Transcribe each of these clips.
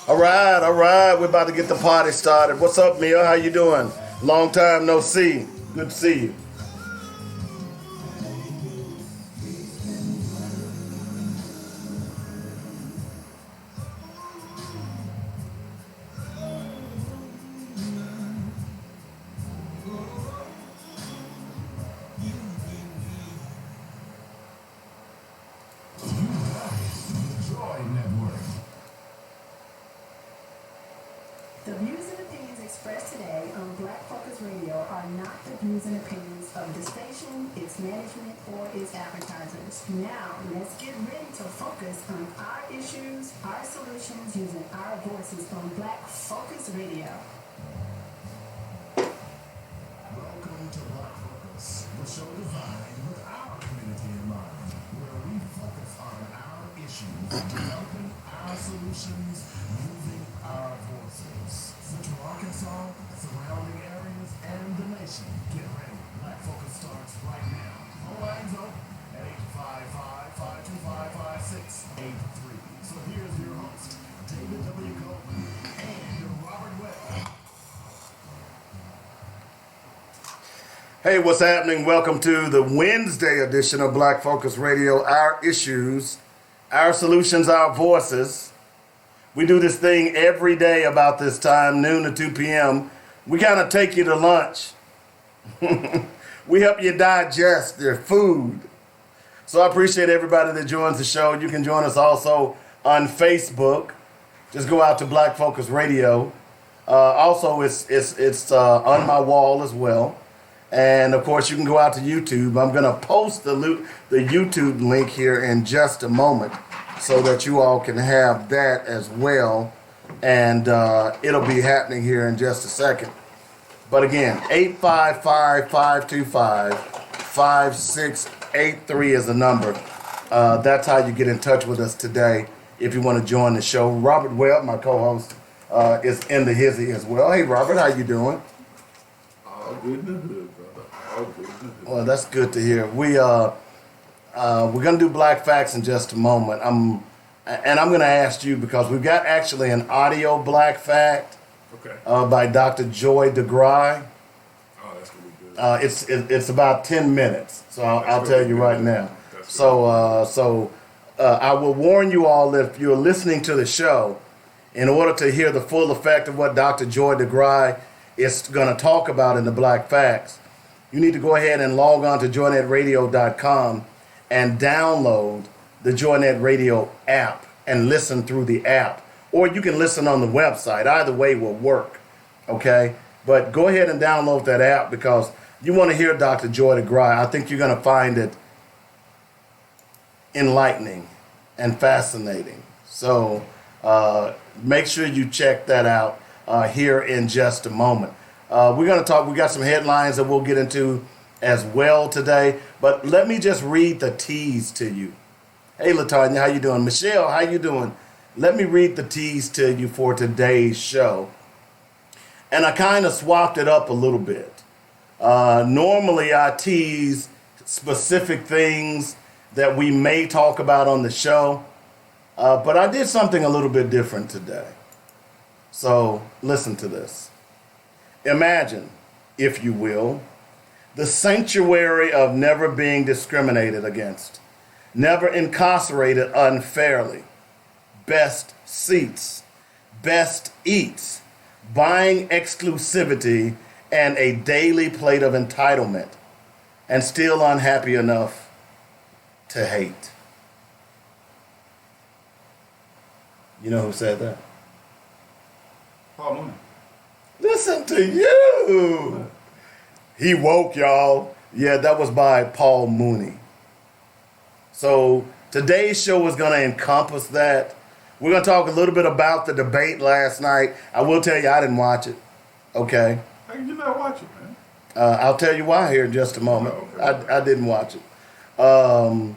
All right. We're about to get the party started. What's up, Mia? How you doing? Long time no see. Good to see you. The views and opinions expressed today on Black Focus Radio are not the views and opinions of the station, its management, or its advertisers. Now, let's get ready to focus on our issues, our solutions, using our voices on Black Focus Radio. Welcome to Black Focus, the show designed with our community in mind, where we focus on our issues, developing our solutions, using our voices. Central Arkansas, surrounding areas, and the nation. Get ready. Black Focus starts right now. Phone lines open at 855-525-5683. So here's your host, David W. Coleman and Robert Webb. Hey, what's happening? Welcome to the Wednesday edition of Black Focus Radio. Our issues, our solutions, our voices. We do this thing every day about this time, noon to 2 p.m. We kind of take you to lunch. We help you digest your food. So I appreciate everybody that joins the show. You can join us also on Facebook. Just go out to Black Focus Radio. Also, it's on my wall as well. And of course, you can go out to YouTube. I'm going to post the YouTube link here in just a moment so that you all can have that as well. And it'll be happening here in just a second. But again, 855-525-5683 is the number. That's how you get in touch with us today if you want to join the show. Robert Webb, my co-host, is in the hizzy as well. Hey, Robert, how you doing? All good in the hood, brother. All good in the hood. Well, that's good to hear. We're gonna do Black Facts in just a moment. I'm gonna ask you because we've got actually an audio Black Fact Okay. by Dr. Joy DeGry. Oh, that's gonna be good. It's about 10 minutes, so I'll tell you right now. That's So I will warn you all that if you're listening to the show, in order to hear the full effect of what Dr. Joy DeGry is going to talk about in the Black Facts, you need to go ahead and log on to joynetradio.com and download the Joynet Radio app and listen through the app. Or you can listen on the website. Either way will work, okay? But go ahead and download that app because you want to hear Dr. Joy DeGry. I think you're going to find it enlightening and fascinating. So make sure you check that out here in just a moment. We're going to talk, we got some headlines that we'll get into as well today, but let me just read the tease to you. Hey, Latanya, how you doing? Michelle, how you doing? Let me read the tease to you for today's show. And I kind of swapped it up a little bit. Normally I tease specific things that we may talk about on the show, but I did something a little bit different today. So listen to this. Imagine, if you will, the sanctuary of never being discriminated against, never incarcerated unfairly, best seats, best eats, buying exclusivity, and a daily plate of entitlement, and still unhappy enough to hate. You know who said that? Paul Mooney. Listen to you. He woke, y'all. Yeah, that was by Paul Mooney. So today's show is going to encompass that. We're going to talk a little bit about the debate last night. I will tell you I didn't watch it. Okay. How can you not watch it, man? I'll tell you why here in just a moment. Oh, okay. I didn't watch it. And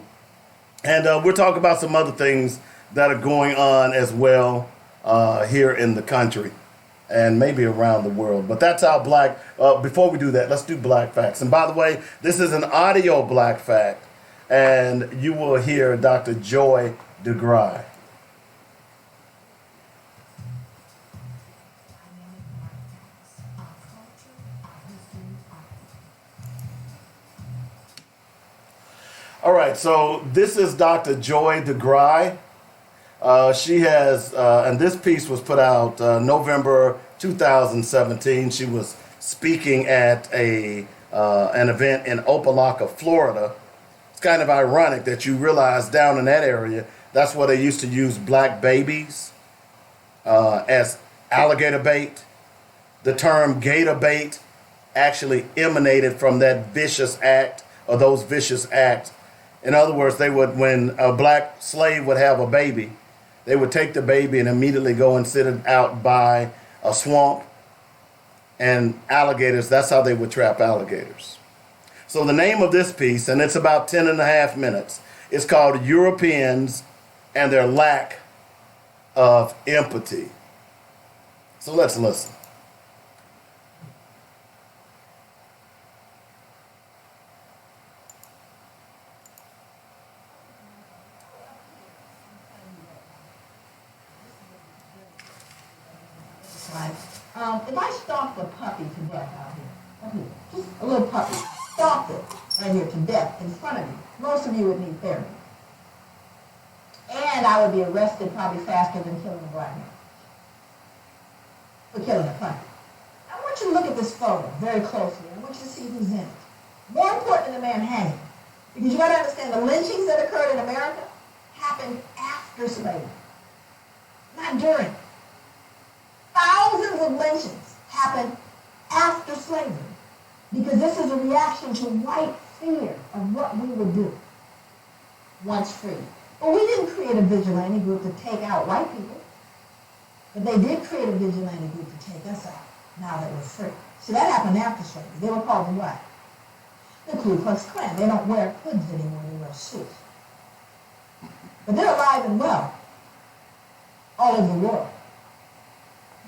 we'll talk about some other things that are going on as well here in the country and maybe around the world. But that's how Black, before we do that, let's do Black Facts. And by the way, this is an audio Black Fact, and you will hear Dr. Joy DeGry. right, so this is Dr. Joy DeGry. She has, and this piece was put out November 2017. She was speaking at an event in Opelika, Florida. It's kind of ironic that you realize down in that area, that's where they used to use black babies as alligator bait. The term gator bait actually emanated from that vicious act, or those vicious acts. In other words, they would, when a black slave would have a baby, they would take the baby and immediately go and sit it out by a swamp. And alligators, that's how they would trap alligators. So the name of this piece, and it's about 10 and a half minutes, is called Europeans and Their Lack of Empathy. So let's listen. If I stomped a puppy to death out here, just a little puppy, stomped it right here to death in front of you, most of you would need therapy. And I would be arrested probably faster than killing a black man. For killing a puppy. I want you to look at this photo very closely. I want you to see who's in it. More important than the man hanging. Because you got to understand the lynchings that occurred in America happened after slavery, not during. Thousands of lynchings happened after slavery because this is a reaction to white fear of what we would do once free. But we didn't create a vigilante group to take out white people, but they did create a vigilante group to take us out now that we're free. See, that happened after slavery. They were called the what? The Ku Klux Klan. They don't wear hoods anymore, they wear suits. But they're alive and well all over the world.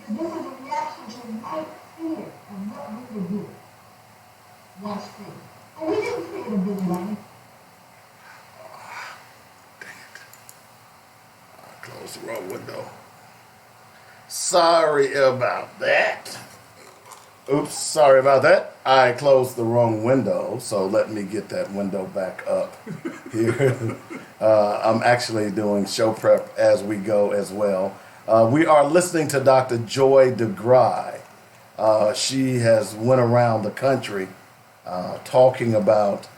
This is a reaction to white fear of what we would do once free. And we didn't create a vigilante. Dang it. I closed the wrong window. Sorry about that. Oops, sorry about that. I closed the wrong window, so let me get that window back up here. I'm actually doing show prep as we go as well. We are listening to Dr. Joy DeGry. She has went around the country talking about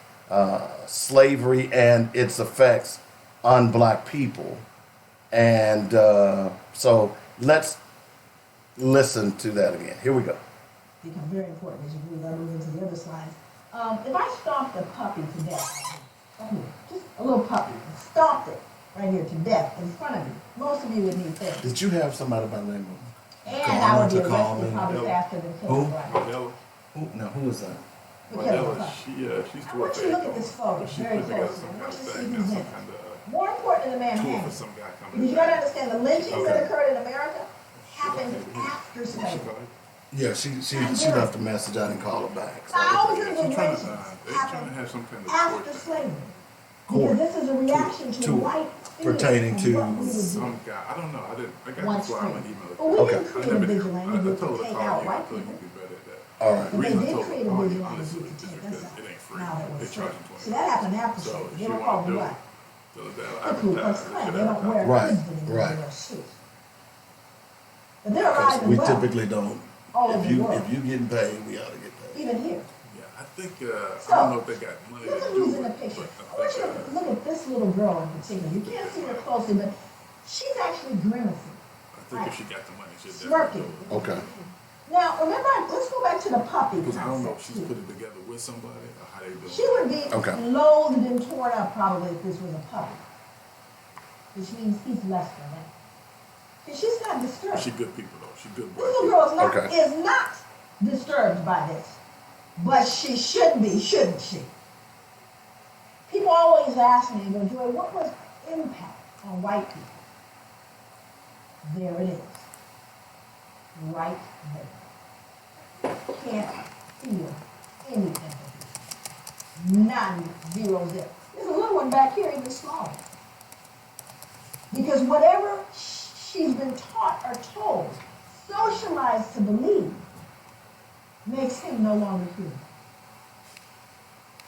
slavery and its effects on black people. And so let's listen to that again. Here we go. Become very important as you move into the other slides. If I stomped a puppy to death, just a little puppy, stomped it right here to death in front of you, most of you would need therapy. Did you have somebody by the name of? And I would be arrested probably faster than killing a black man. Who was that? For killing a puppy. She's I want you to look at this photo very closely. I want you to see who's in it. More important than the man hanging. Because you got to understand the lynchings that occurred in America happened after slavery. Yeah, she left a message. I didn't call her back. Thousands of lynchings happened after slavery. Because this is a reaction to white fear pertaining to some guy. I don't know. I got the flyer and email. But we didn't create a vigilante group to take out white people. All right. But they did create a vigilante group to take us out. Now that we're free. See, that happened after slavery. They were called the what? The Ku Klux Klan. They don't wear hoods anymore. They wear suits. But they're alive and we well. typically don't. All over the world. If you getting paid, we ought to get paid. Even here. I think, I don't know if they got money Look to at do who's it. in the picture. But I want you to look at this little girl in particular. You can't see her closely, but she's actually grimacing. I think if she got the money, she'd Smirking. definitely do it. Okay. Now, remember, let's go back to the puppy Because I don't know if concept, she's too. put it together with somebody or how they do it. She would be loathed and torn up probably if this was a puppy. Which means he's less than that. Because she's not disturbed. She good people though. She good This black little people. girl is not disturbed by this. But she should be, shouldn't she? People always ask me, go, Joy, what was impact on white people? There it is. Right there. Can't feel any empathy. None, zero, zip. There's a little one back here even smaller. Because whatever she's been taught or told, socialized to believe, makes him no longer human.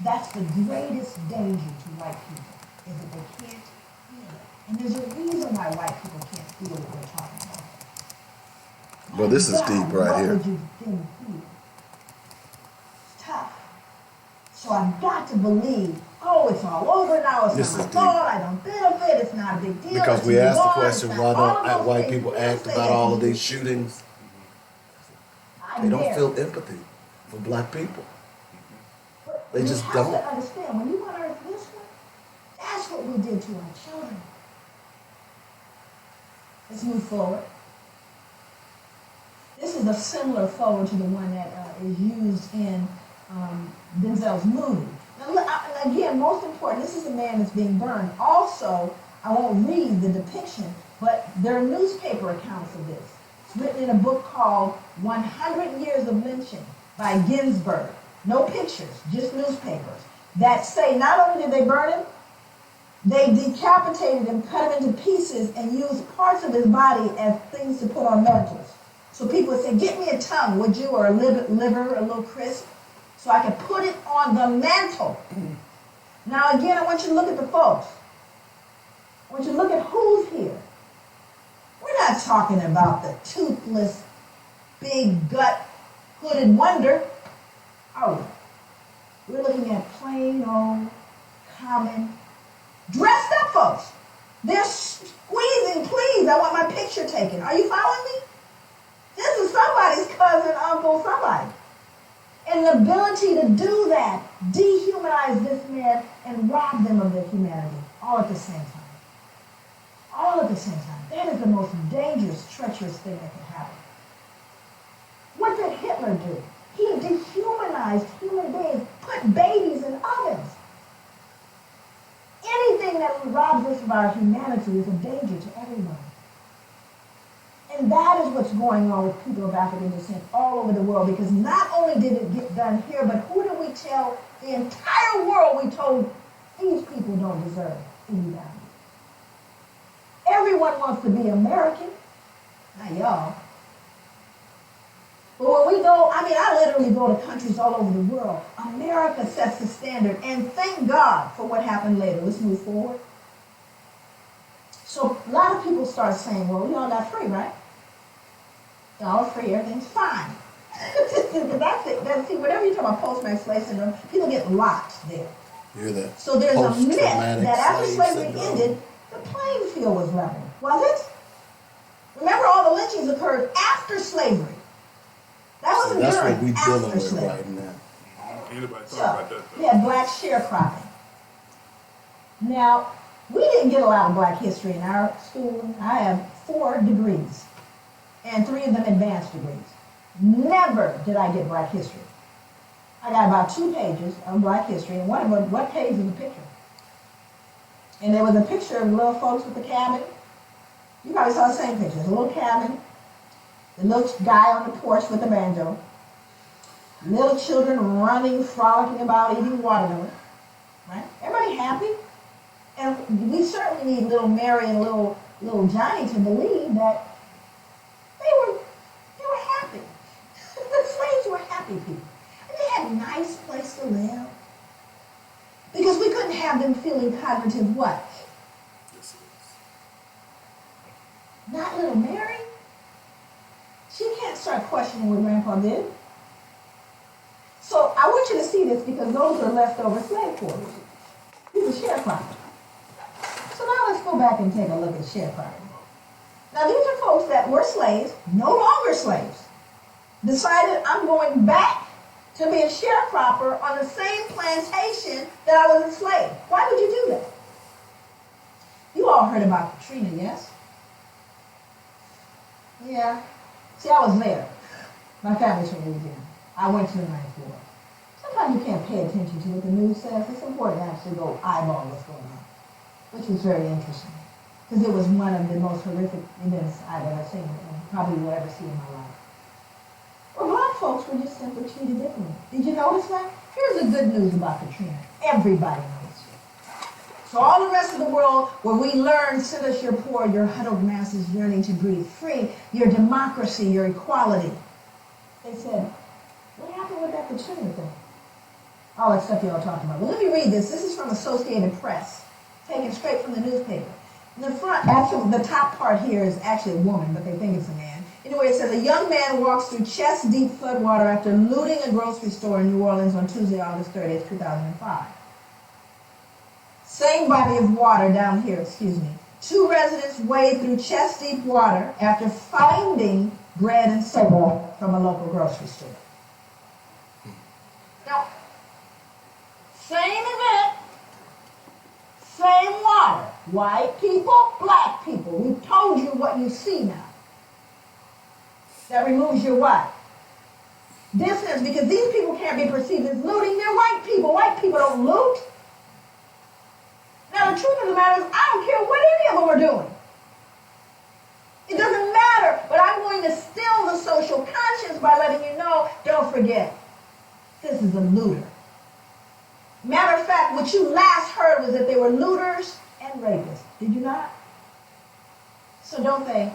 That's the greatest danger to white people, is that they can't feel it. And there's a reason why white people can't feel what we're talking about. Well, this is God, deep right what here. would you then feel? It's tough. So I've got to believe, oh, it's all over now, it's This not my is fault, I don't benefit, it's not a big deal. Because it's we asked the gone, question, it's why not all don't of those white things. people You act say about that all to of me. these shootings? I They don't dare. feel empathy for black people. But They you just have don't. to understand, when you unearth this one, that's what we did to our children. Let's move forward. This is a similar forward to the one that is used in Denzel's movie. Now, again, most important, this is a man that's being burned. Also, I won't read the depiction, but there are newspaper accounts of this. It's written in a book called 100 Years of Lynching by Ginsburg. No pictures, just newspapers that say not only did they burn him, they decapitated him, cut him into pieces, and used parts of his body as things to put on mantles. So people would say, get me a tongue, would you, or a liver, a little crisp, so I can put it on the mantle. Now again, I want you to look at the folks. I want you to look at who's here. We're not talking about the toothless, big gut, hooded wonder. Oh, we're looking at plain old, common, dressed up folks. They're squeezing, please, I want my picture taken. Are you following me? This is somebody's cousin, uncle, somebody. And the ability to do that, dehumanize this man and rob them of their humanity, all at the same time. All at the same time. That is the most dangerous, treacherous thing that could happen. What did Hitler do? He dehumanized human beings, put babies in ovens. Anything that robs us of our humanity is a danger to everyone. And that is what's going on with people of African descent all over the world, because not only did it get done here, but who did we tell the entire world? We told these people don't deserve any value. Everyone wants to be American, not y'all. But when we go, I literally go to countries all over the world. America sets the standard, and thank God for what happened later. Let's move forward. So a lot of people start saying, well, y'all not free, right? Y'all are free, everything's fine. That's it. See, whatever you talk about post-traumatic slave syndrome, people get locked there. You hear that? So there's a myth Post-traumatic that after slave slavery syndrome. ended, the playing field was level. Was it? Remember, all the lynchings occurred after slavery. That So wasn't that's during, what we're after dealing with slavery. right now. Anybody talk So, about that? we had black sharecropping. Now, we didn't get a lot of black history in our school. I have 4 degrees, and 3 of them advanced degrees. Never did I get black history. I got about 2 pages of black history, and one of them, what page was a picture? And there was a picture of little folks with the cabin. You probably saw the same picture. There's a little cabin, the little guy on the porch with the banjo, little children running, frolicking about, eating watermelon. Right? Everybody happy? And we certainly need little Mary and little Johnny to believe that they were happy. The slaves were happy people. And they had a nice place to live. Because we couldn't have them feeling cognitive what? Not little Mary. She can't start questioning what Grandpa did. So I want you to see this, because those are leftover slave quarters. These are sharecroppers. So now let's go back and take a look at sharecropping. Now these are folks that were slaves, no longer slaves, decided I'm going back to be a sharecropper on the same plantation that I was enslaved. Why would you do that? You all heard about Katrina, yes? Yeah. See, I was there. My family's from Louisiana. I went to the Ninth Ward. Sometimes you can't pay attention to what the news says. It's important to actually go eyeball what's going on, which was very interesting, because it was one of the most horrific events I've ever seen, and probably will ever see in my life. Well, black folks were just simply treated differently. Did you notice that? Here's the good news about Katrina. Everybody knows. So all the rest of the world, where we learn, send us your poor, your huddled masses yearning to breathe free, your democracy, your equality. They said, what happened with that Katrina thing? all that stuff y'all talking about. Well, let me read this. This is from Associated Press, taken straight from the newspaper. In the front, actually, the top part here is actually a woman, but they think it's a man. Anyway, it says, a young man walks through chest-deep floodwater after looting a grocery store in New Orleans on Tuesday, August 30th, 2005. Same body of water down here, excuse me. 2 residents wade through chest-deep water after finding bread and soda from a local grocery store. Now, same event, same water. White people, black people. We've told you what you see now. That removes your what? Distance, because these people can't be perceived as looting. They're white people. White people don't loot. Now, the truth of the matter is, I don't care what any of them are doing. It doesn't matter, but I'm going to still the social conscience by letting you know, don't forget, this is a looter. Matter of fact, what you last heard was that they were looters and rapists. Did you not? So don't they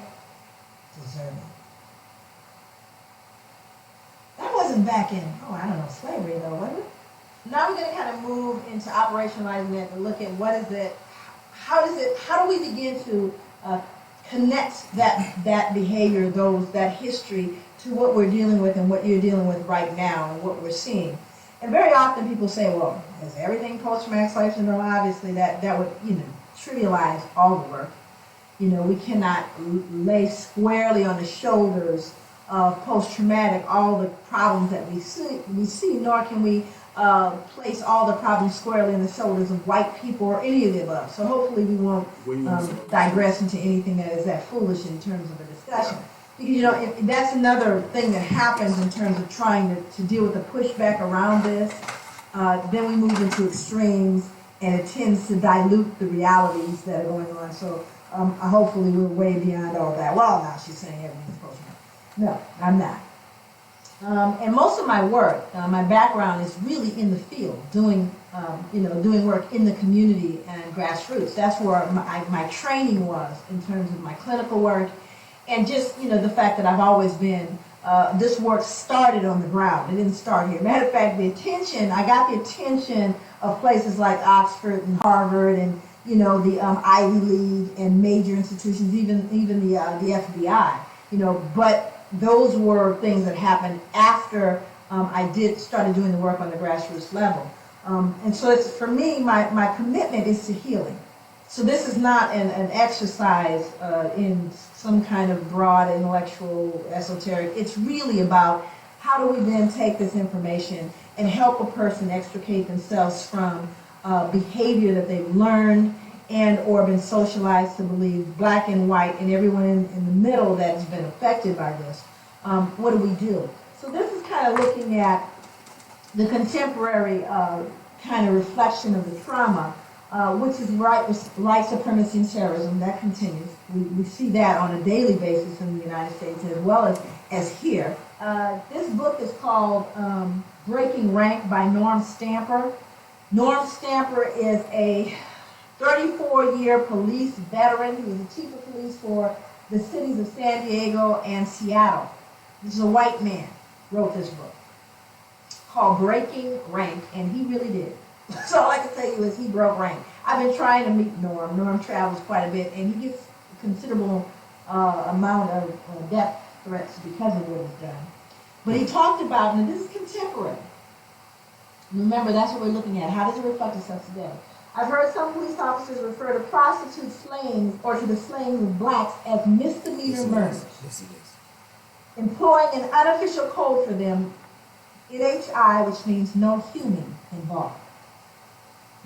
deserve it? That wasn't back in, slavery though, was it? Now we're going to kind of move into operationalizing it and look at what is it, how do we begin to connect that behavior, that history to what we're dealing with and what you're dealing with right now and what we're seeing. And very often people say, well, is everything post-traumatic slave syndrome? Obviously that would, trivialize all the work. We cannot lay squarely on the shoulders of post-traumatic all the problems that we see, nor can we place all the problems squarely in the shoulders of white people or any of the above. So hopefully we won't digress into anything that is that foolish in terms of a discussion. Because, if that's another thing that happens in terms of trying to deal with the pushback around this, then we move into extremes and it tends to dilute the realities that are going on. So hopefully we're way beyond all that. Well, now she's saying everything's post-traumatic. No, I'm not. And most of my work, my background is really in the field, doing work in the community and grassroots. That's where my training was in terms of my clinical work, and just the fact that I've always been. This work started on the ground. It didn't start here. Matter of fact, I got the attention of places like Oxford and Harvard and the Ivy League and major institutions, even the FBI. But those were things that happened after I started doing the work on the grassroots level. And so for me, my commitment is to healing. So this is not an exercise in some kind of broad intellectual esoteric. It's really about how do we then take this information and help a person extricate themselves from behavior that they've learned and or been socialized to believe, black and white, and everyone in the middle that's been affected by this. What do we do? So this is kind of looking at the kind of reflection of the trauma, which is white supremacy and terrorism. That continues. We see that on a daily basis in the United States as well as here. This book is called Breaking Rank by Norm Stamper. Norm Stamper is a 34-year police veteran. He was the chief of police for the cities of San Diego and Seattle. This is a white man wrote this book called Breaking Rank, and he really did. So all I can tell you is he broke rank. I've been trying to meet Norm. Norm travels quite a bit, and he gets a considerable amount of death threats because of what he's done. But he talked about, and this is contemporary. Remember, that's what we're looking at. How does it reflect itself today? I've heard some police officers refer to prostitute slayings or to the slayings of blacks as misdemeanor murders, employing an unofficial code for them, NHI, which means no human involved.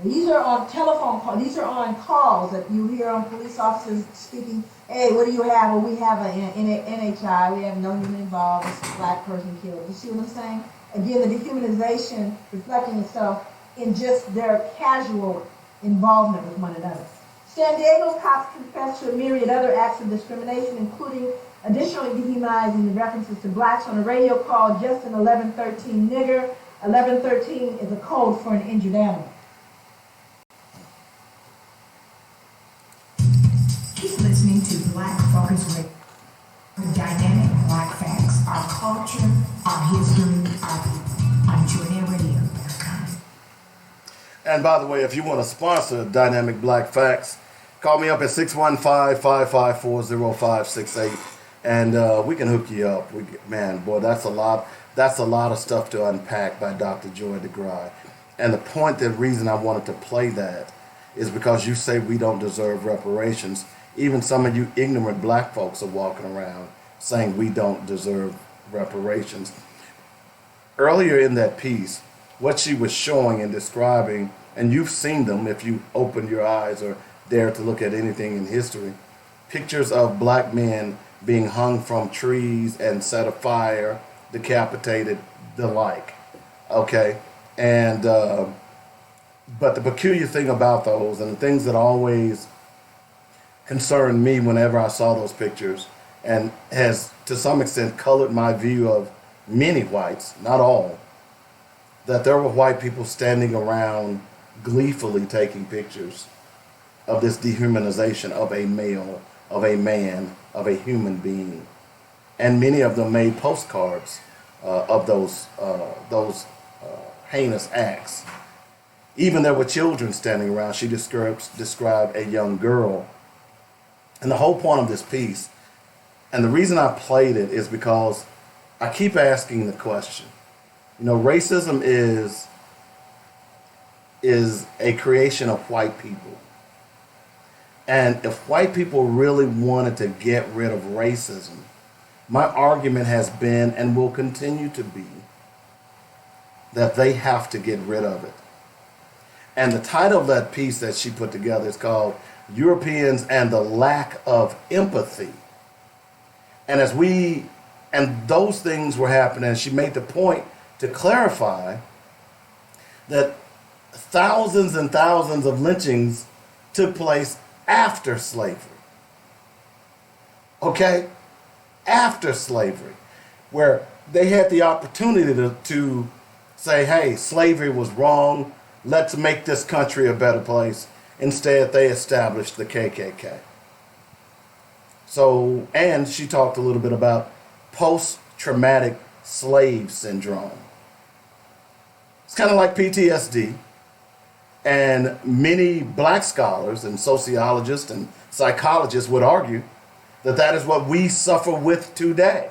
These are on telephone calls. These are on calls that you hear on police officers speaking, hey, what do you have? Well, we have an NHI. We have no human involved. It's a black person killed. You see what I'm saying? Again, the dehumanization reflecting itself in just their casual involvement with one another. San Diego cops confessed to a myriad other acts of discrimination, including additionally dehumanizing the references to blacks on a radio call, just an 1113 nigger. 1113 is a code for an injured animal. Keep listening to Black Focus Radio. Dynamic Black Facts, our culture, our history, our people. On JoyNetRadio.com. And by the way, if you want to sponsor Dynamic Black Facts, call me up at 615-554-0568, and we can hook you up. Man, boy, that's a lot. That's a lot of stuff to unpack by Dr. Joy DeGraw. And the reason I wanted to play that is because you say we don't deserve reparations. Even some of you ignorant black folks are walking around saying we don't deserve reparations. Earlier in that piece, what she was showing and describing, and you've seen them if you opened your eyes or dare to look at anything in history, pictures of black men being hung from trees and set afire, decapitated, the like. Okay? And, but the peculiar thing about those, and the things that always concerned me whenever I saw those pictures, and has to some extent colored my view of many whites, not all, that there were white people standing around gleefully taking pictures of this dehumanization of a male, of a man, of a human being. And many of them made postcards of those heinous acts. Even there were children standing around. She described a young girl. And the whole point of this piece, and the reason I played it, is because I keep asking the question. You know, racism is a creation of white people. And if white people really wanted to get rid of racism, my argument has been and will continue to be that they have to get rid of it. And the title of that piece that she put together is called Europeans and the Lack of Empathy. And those things were happening, and she made the point to clarify that thousands and thousands of lynchings took place after slavery. Okay? After slavery, where they had the opportunity to say, hey, slavery was wrong, let's make this country a better place. Instead, they established the KKK. So, and she talked a little bit about post-traumatic slave syndrome. It's kind of like PTSD. And many black scholars and sociologists and psychologists would argue that that is what we suffer with today.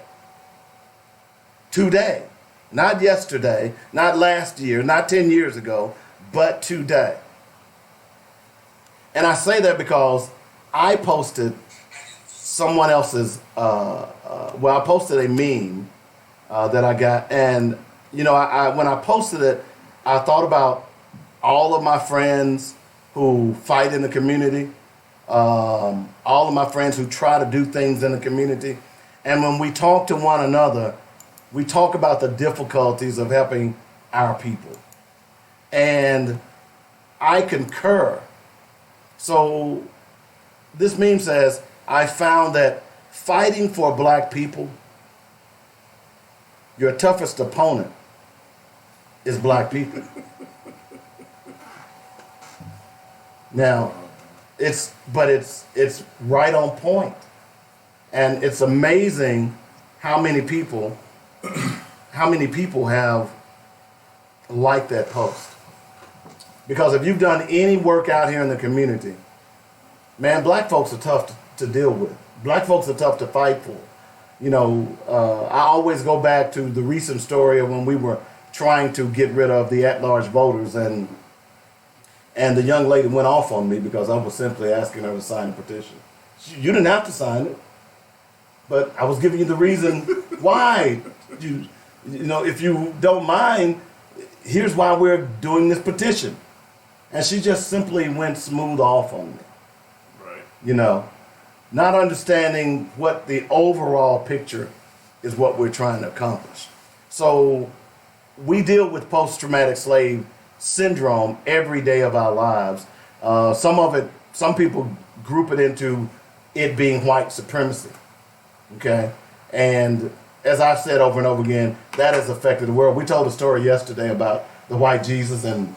Today. Not yesterday, not last year, not 10 years ago, but today. And I say that because I posted someone else's, I posted a meme that I got. And, you know, when I posted it, I thought about all of my friends who fight in the community, all of my friends who try to do things in the community. And when we talk to one another, we talk about the difficulties of helping our people. And I concur. So this meme says, I found that fighting for black people, your toughest opponent is black people. Now, it's right on point. And it's amazing how many people have liked that post. Because if you've done any work out here in the community, man, black folks are tough to deal with. Black folks are tough to fight for. You know, I always go back to the recent story of when we were trying to get rid of the at-large voters, and the young lady went off on me because I was simply asking her to sign a petition. You didn't have to sign it, but I was giving you the reason why. You know, if you don't mind, here's why we're doing this petition. And she just simply went smooth off on me. Right. You know, not understanding what the overall picture is what we're trying to accomplish. So we deal with post-traumatic slave syndrome every day of our lives. Some people group it into it being white supremacy. Okay? And as I've said over and over again, that has affected the world. We told a story yesterday about the white Jesus, and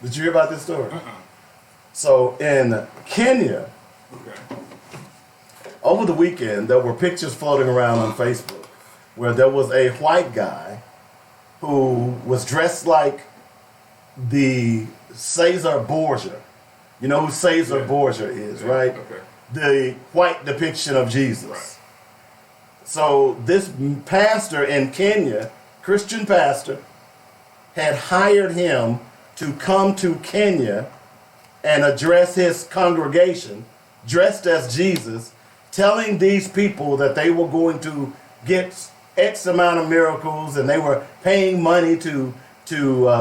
did you hear about this story? So in Kenya, over the weekend, there were pictures floating around on Facebook where there was a white guy who was dressed like the Caesar Borgia. You know who Caesar Borgia is, right? Okay. The white depiction of Jesus. Right. So this pastor in Kenya, Christian pastor, had hired him to come to Kenya and address his congregation dressed as Jesus, telling these people that they were going to get X amount of miracles and they were paying money to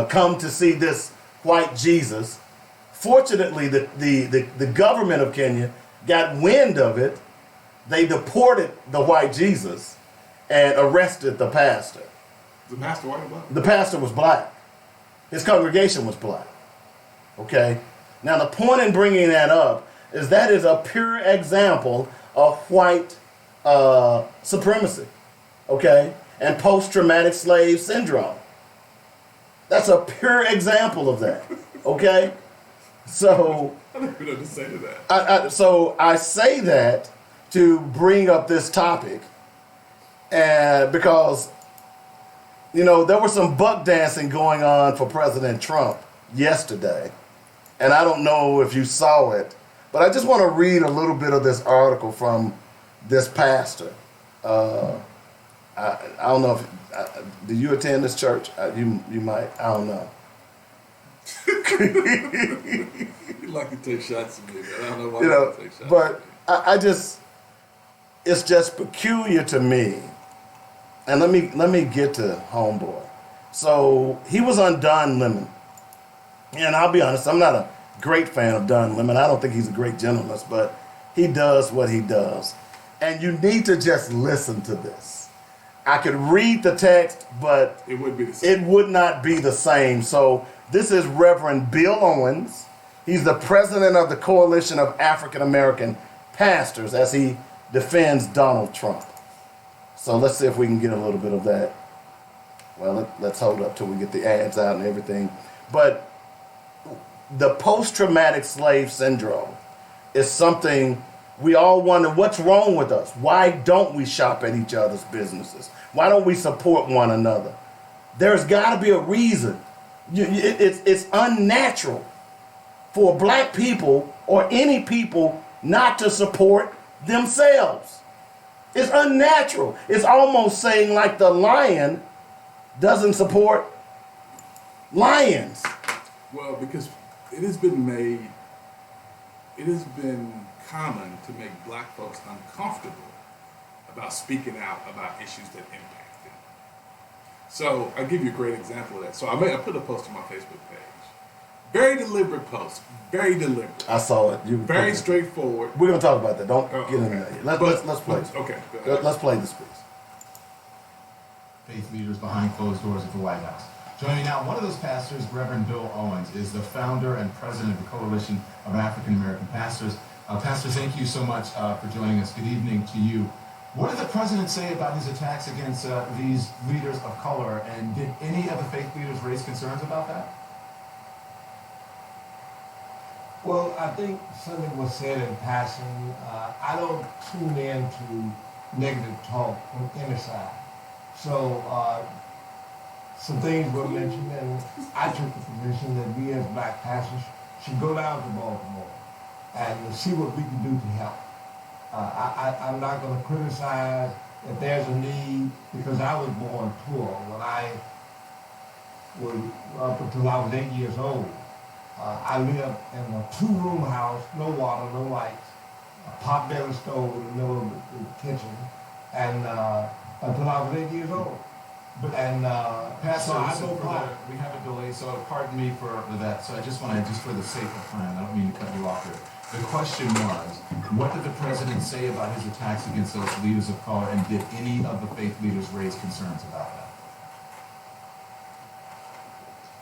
come to see this white Jesus. Fortunately, the government of Kenya got wind of it. They deported the white Jesus and arrested the pastor. The pastor white or black? The pastor was black. His congregation was black. Okay? Now, the point in bringing that up is that is a pure example of white supremacy. Okay? And post-traumatic slave syndrome. That's a pure example of that. Okay? So, I don't even know what to say to that. so I say that to bring up this topic, and because there was some buck dancing going on for President Trump yesterday, and I don't know if you saw it, but I just want to read a little bit of this article from this pastor. I don't know if do you attend this church? You might. I don't know. You like to take shots at me, but I don't know why you like to take shots but at me. I just, it's just peculiar to me. And let me get to homeboy. So he was on Don Lemon, and I'll be honest, I'm not a great fan of Don Lemon. I don't think he's a great journalist, but he does what he does, and you need to just listen to this. I could read the text, but It would be the same. it would not be the same. So this is Reverend Bill Owens. He's the president of the Coalition of African American Pastors as he defends Donald Trump. So let's see if we can get a little bit of that. Well, let's hold up till we get the ads out and everything. But the post-traumatic slave syndrome is something we all wonder, what's wrong with us? Why don't we shop at each other's businesses? Why don't we support one another? There's got to be a reason. It's unnatural for black people or any people not to support themselves. It's unnatural. It's almost saying like the lion doesn't support lions. Well, because it has been common to make black folks uncomfortable about speaking out about issues that impact them. So I'll give you a great example of that. So I put a post on my Facebook page. Very deliberate post. Very deliberate. I saw it. Very straightforward. We're gonna talk about that. Don't get into okay. that yet. Let's play. Okay. Go ahead. Let's play this piece. Faith leaders behind closed doors at the White House. Joining me now, one of those pastors, Reverend Bill Owens, is the founder and president of the Coalition of African American Pastors. Pastor, thank you so much for joining us. Good evening to you. What did the president say about his attacks against these leaders of color, and did any of the faith leaders raise concerns about that? Well, I think something was said in passing. I don't tune in to negative talk from any side. So some things were mentioned, and I took the position that we as black pastors should go down to Baltimore and see what we can do to help. I'm not going to criticize if there's a need, because I was born poor. When I was up until I was 8 years old, I lived in a two-room house, no water, no lights, a pot-belly stove in the middle of the kitchen, and until I was 8 years old. Pastor, So I so don't mind. we have a delay, so pardon me for that. So I just want to, just for the sake of time, I don't mean to cut you off here. The question was, what did the president say about his attacks against those leaders of color, and did any of the faith leaders raise concerns about that?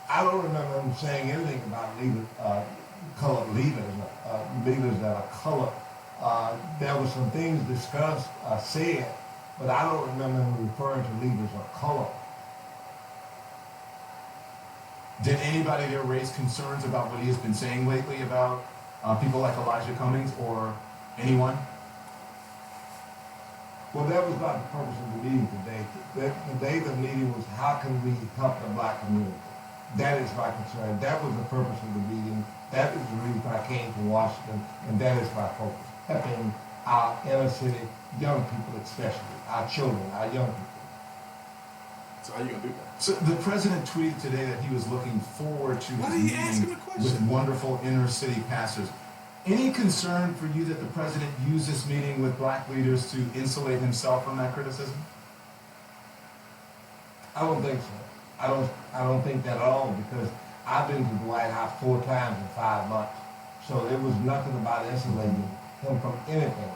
I don't remember him saying anything about colored leaders, leaders that are colored. There were some things discussed, said, but I don't remember him referring to leaders of color. Did anybody there raise concerns about what he has been saying lately about people like Elijah Cummings or anyone? Well, that was not the purpose of the meeting today. The day of the meeting was how can we help the black community. That is my concern. That was the purpose of the meeting. That is the reason I came to Washington, and that is my focus. Helping our inner city young people especially, our children, our young people. So how you gonna do that? So the president tweeted today that he was looking forward to Why his are you asking meeting the question? with wonderful inner city pastors. Any concern for you that the president used this meeting with black leaders to insulate himself from that criticism? I don't think so. I don't think that at all because I've been to the White House 4 times in 5 months. So it was nothing about insulating him from anything.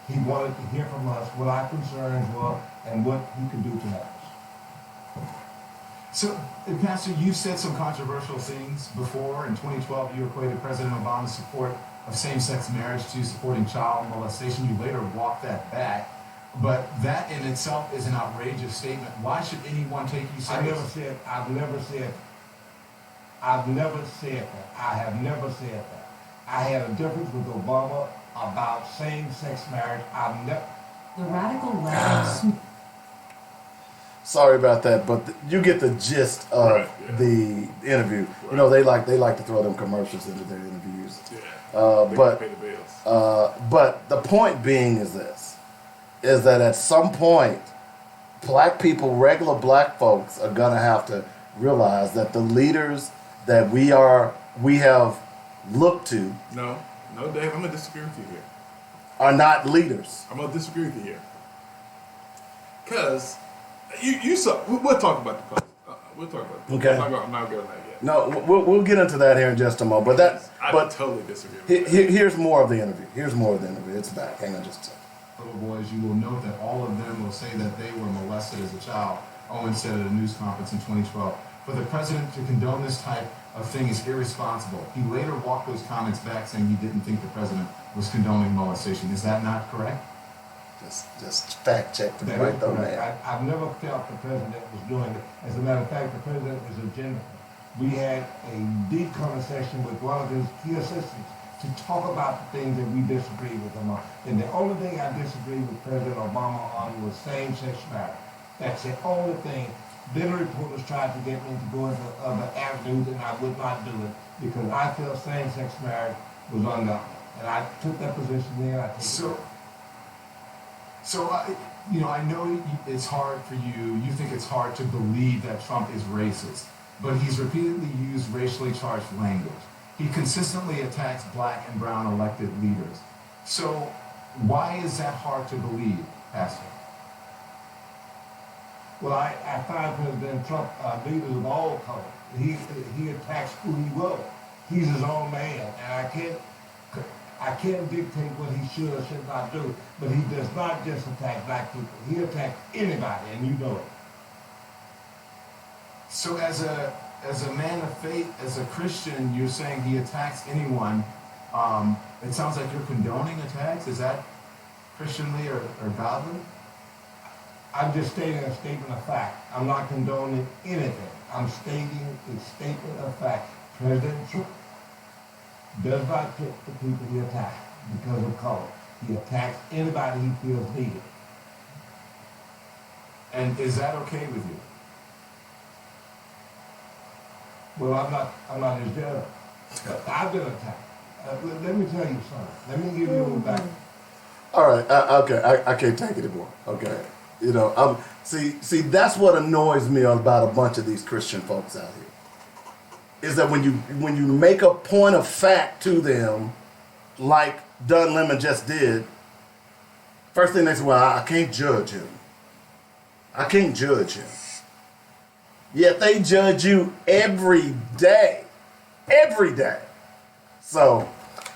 He wanted to hear from us what our concerns were and what he could do to help us. So, Pastor, you said some controversial things before. In 2012, you equated President Obama's support of same-sex marriage to supporting child molestation. You later walked that back. But that in itself is an outrageous statement. Why should anyone take you seriously? I've never said that. I have never said that. I had a difference with Obama about same-sex marriage. The radical left. Sorry about that, but you get the gist of Right, yeah. the interview. Right. You know, they like to throw them commercials into their interviews. Yeah. They But can pay the bills. but the point being is this: is that at some point, black people, regular black folks, are gonna have to realize that the leaders that we have looked to No, Dave, I'm gonna disagree with you here. are not leaders. I'm gonna disagree with you here. Cause you saw. We'll talk about the post. We'll talk about it. Okay. I'm not going that yet. No, we'll get into that here in just a moment. But Totally disagree with that. here's more of the interview. It's back. Hang on just a second. Little boys, you will note that all of them will say that they were molested as a child. Owen said at a news conference in 2012. For the president to condone this type of thing is irresponsible. He later walked those comments back, saying he didn't think the president was condoning molestation. Is that not correct? Just fact check for the That right is though, correct. man. I've never felt the president was doing it. As a matter of fact, the president was agenda. We had a deep conversation with one of his key assistants to talk about the things that we disagreed with him on. And the only thing I disagreed with President Obama on was same-sex marriage. That's the only thing. Then reporters tried to get me to go into other avenues, and I would not do it because I felt same-sex marriage was ungodly. And I took that position there. I take it. So I know it's hard for you. You think it's hard to believe that Trump is racist, but he's repeatedly used racially charged language. He consistently attacks black and brown elected leaders. So why is that hard to believe, Pastor? Well, I find President Trump leaders of all colors. He attacks who he will. He's his own man, and I can't dictate what he should or should not do. But he does not just attack black people. He attacks anybody, and you know it. So as a man of faith, as a Christian, you're saying he attacks anyone. It sounds like you're condoning attacks. Is that Christianly or godly? I'm just stating a statement of fact. I'm not condoning anything. I'm stating a statement of fact. President Trump does not pick the people he attacks because of color. He attacks anybody he feels needed. And is that okay with you? Well, I'm not his judge. I've been attacked. Let me tell you something. Let me give you a little back. All right, okay, I can't take it anymore. Okay, you know, see, that's what annoys me about a bunch of these Christian folks out here, is that when you make a point of fact to them, like Dunn Lemon just did, first thing they say, well, I can't judge him. I can't judge him. Yet they judge you every day. Every day. So,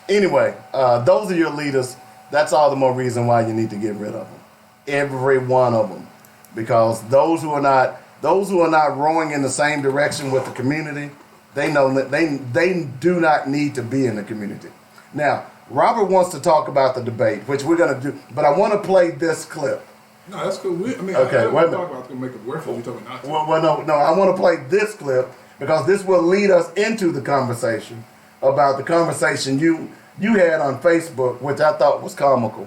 anyway, those are your leaders. That's all the more reason why you need to get rid of them. Every one of them. Because those who are not rowing in the same direction with the community, they know that they do not need to be in the community. Now, Robert wants to talk about the debate, which we're going to do, but I want to play this clip. No, that's cool. Okay, I wait a talk minute. about it's gonna make it worth it. You told me not to. Well, no, I want to play this clip because this will lead us into the conversation about the conversation you had on Facebook, which I thought was comical.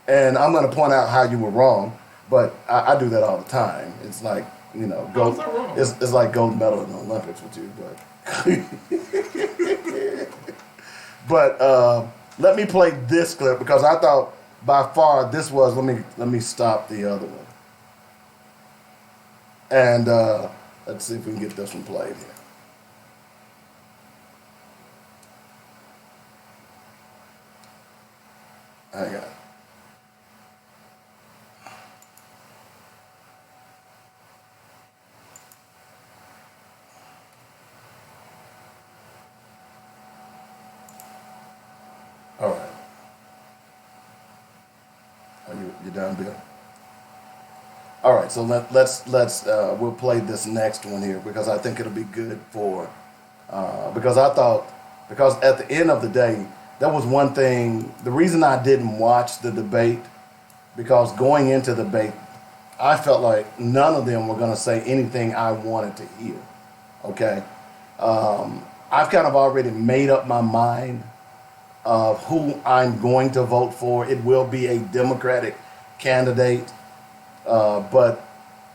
And I'm going to point out how you were wrong, but I do that all the time. It's like, you know, No, it's not wrong. it's like gold medal in the Olympics with you, but let me play this clip because I thought by far this was. Let me stop the other one, and let's see if we can get this one played here. Hang on. All right. Are you done, Bill? All right. So let's we'll play this next one here because I think it'll be good for because at the end of the day, that was one thing. The reason I didn't watch the debate because going into the debate, I felt like none of them were going to say anything I wanted to hear. Okay. I've kind of already made up my mind of who I'm going to vote for. It will be a Democratic candidate, but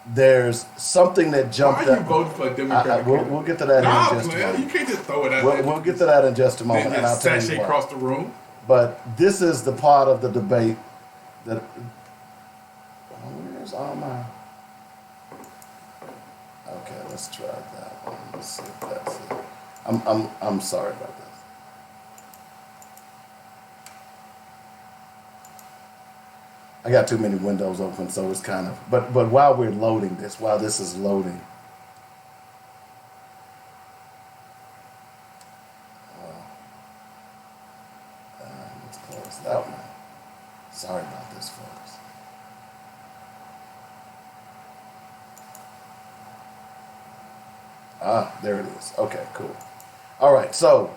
there's something that jumped Why are you up. voting for a Democratic We'll get to that in just a man, you moment. can't just throw it out there. We'll get to that in just a moment, Then and I'll just tell sashay you why. across the room. But this is the part of the debate that. Where's all my? Okay, let's try that one. Let's see if that's it. I'm sorry about this. I got too many windows open, so it's kind of. But while we're loading this, while this is loading. Let's close that one. Sorry about this, folks. There it is. Okay, cool. All right, so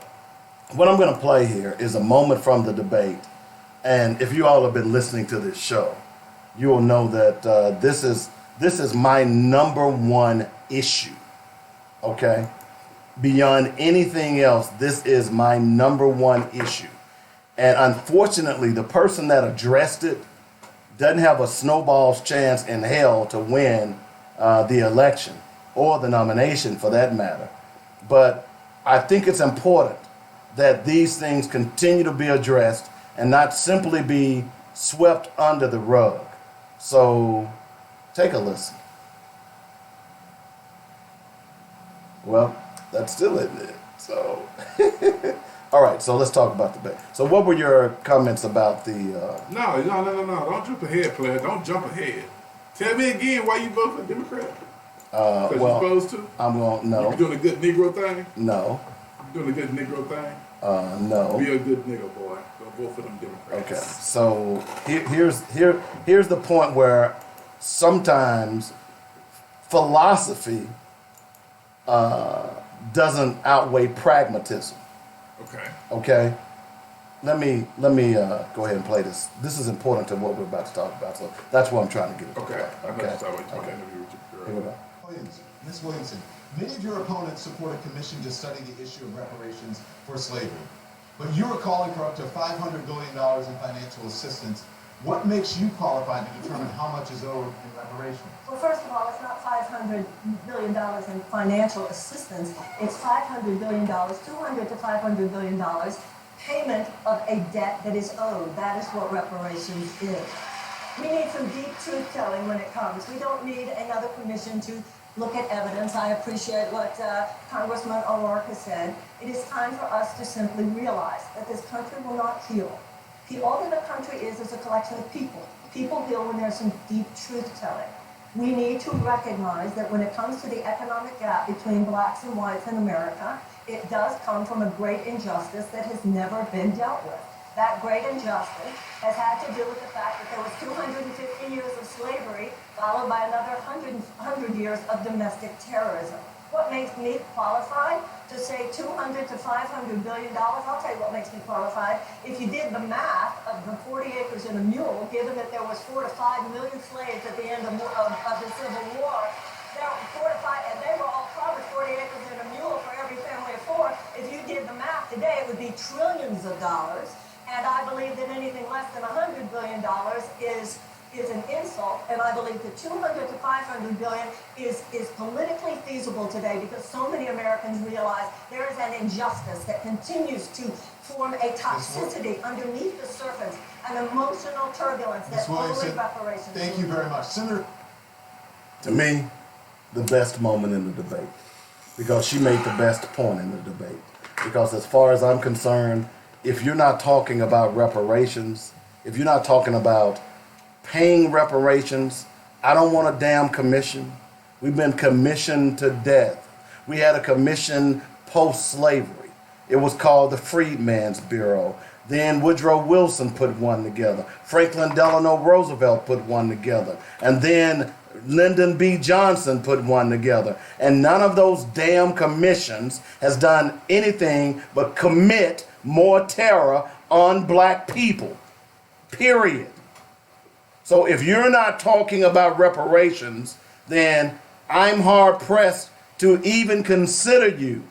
what I'm going to play here is a moment from the debate. And if you all have been listening to this show, you will know that this is my number one issue. Okay? Beyond anything else, this is my number one issue. And unfortunately, the person that addressed it doesn't have a snowball's chance in hell to win the election or the nomination for that matter. But I think it's important that these things continue to be addressed and not simply be swept under the rug. So take a listen. Well, that's still isn't it. So, all right, so let's talk about the debate. So what were your comments about the... No. Don't jump ahead, player. Don't jump ahead. Tell me again why you vote for Democrat. Because you're supposed to? I'm going, no. You doing a good Negro thing? No. You doing a good Negro thing? No. Be a good nigga, boy. Go vote for them Democrats. Okay, so here's the point where sometimes philosophy doesn't outweigh pragmatism. Okay. Okay, let me go ahead and play this. This is important to what we're about to talk about, so that's what I'm trying to get at. Okay. Okay. Here we go. Ms. Williamson, many of your opponents support a commission to study the issue of reparations for slavery. But you are calling for up to $500 billion in financial assistance. What makes you qualified to determine how much is owed in reparations? Well, first of all, it's not $500 billion in financial assistance. It's $500 billion, $200 to $500 billion payment of a debt that is owed. That is what reparations is. We need some deep truth-telling when it comes. We don't need another commission to look at evidence. I appreciate what Congressman O'Rourke has said. It is time for us to simply realize that this country will not heal. All that a country is a collection of people. People heal when there's some deep truth-telling. We need to recognize that when it comes to the economic gap between blacks and whites in America, it does come from a great injustice that has never been dealt with. That great injustice has had to do with the fact that there was 250 years of slavery followed by another 100 years of domestic terrorism. What makes me qualified to say $200 to $500 billion? I'll tell you what makes me qualified. If you did the math of the 40 acres and a mule, given that there was 4 to 5 million slaves at the end of the Civil War, there were 4 to 5, and they were all promised 40 acres and a mule for every family of 4. If you did the math today, it would be trillions of dollars. And I believe that anything less than $100 billion is is an insult, and I believe the 200 to 500 billion is politically feasible today because so many Americans realize there is an injustice that continues to form a toxicity underneath the surface, an emotional turbulence that only reparations. Thank you very much. Senator. To me, the best moment in the debate, because she made the best point in the debate. Because as far as I'm concerned, if you're not talking about reparations, if you're not talking about paying reparations, I don't want a damn commission. We've been commissioned to death. We had a commission post-slavery. It was called the Freedmen's Bureau. Then Woodrow Wilson put one together. Franklin Delano Roosevelt put one together. And then Lyndon B. Johnson put one together. And none of those damn commissions has done anything but commit more terror on black people. Period. So if you're not talking about reparations, then I'm hard pressed to even consider you.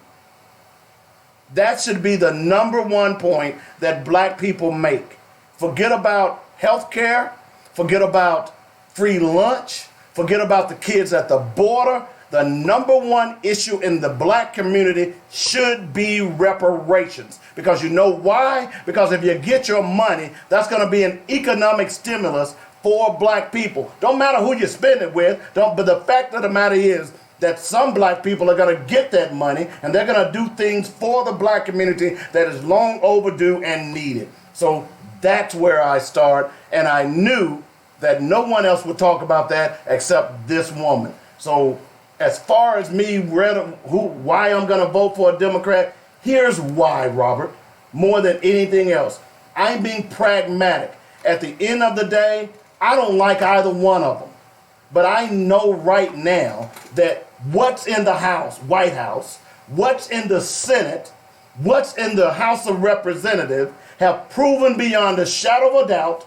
That should be the number one point that black people make. Forget about health care. Forget about free lunch. Forget about the kids at the border. The number one issue in the black community should be reparations. Because you know why? Because if you get your money, that's going to be an economic stimulus for black people. Don't matter who you spend it with, but the fact of the matter is that some black people are going to get that money and they're going to do things for the black community that is long overdue and needed. So that's where I start, and I knew that no one else would talk about that except this woman. So as far as me, why I'm going to vote for a Democrat, here's why, Robert, more than anything else. I'm being pragmatic. At the end of the day, I don't like either one of them. But I know right now that what's in the House, White House, what's in the Senate, what's in the House of Representatives have proven beyond a shadow of a doubt,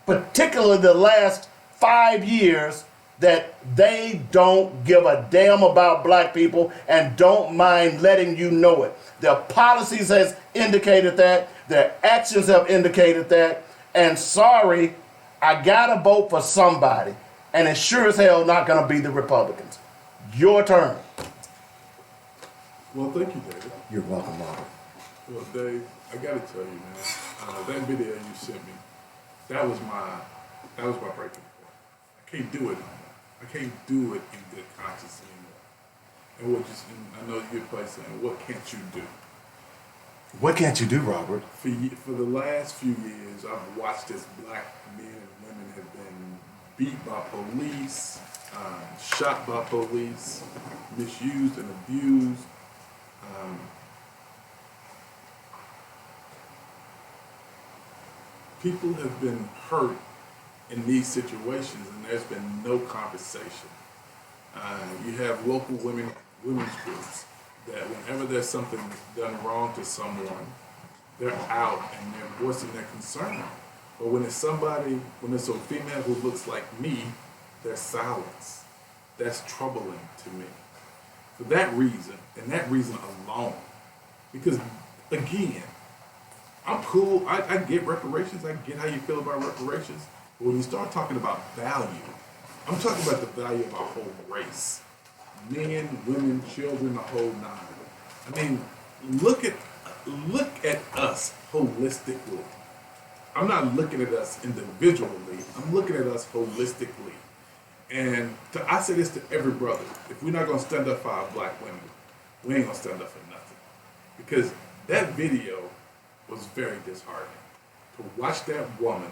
particularly the last 5 years, that they don't give a damn about black people and don't mind letting you know it. Their policies has indicated that, their actions have indicated that, and sorry, I gotta vote for somebody, and it's sure as hell not gonna be the Republicans. Your turn. Well, thank you, David. You're welcome, Robert. Well, Dave, I gotta tell you, man, that video you sent me, that was my breaking point. I can't do it no more. I can't do it in good conscience anymore. And I know you're probably saying, what can't you do? What can't you do, Robert? For the last few years, I've watched as black men and women have been beat by police, shot by police, misused and abused. People have been hurt in these situations, and there's been no conversation. You have local women's groups that whenever there's something done wrong to someone, they're out and they're voicing their concern. But when it's a female who looks like me, there's silence. That's troubling to me. For that reason, and that reason alone, because again, I'm cool, I get reparations, I get how you feel about reparations, but when you start talking about value, I'm talking about the value of our whole race. Men, women, children, the whole nine. I mean, look at us holistically. I'm not looking at us individually, I'm looking at us holistically. And I say this to every brother, if we're not gonna stand up for our black women, we ain't gonna stand up for nothing. Because that video was very disheartening. To watch that woman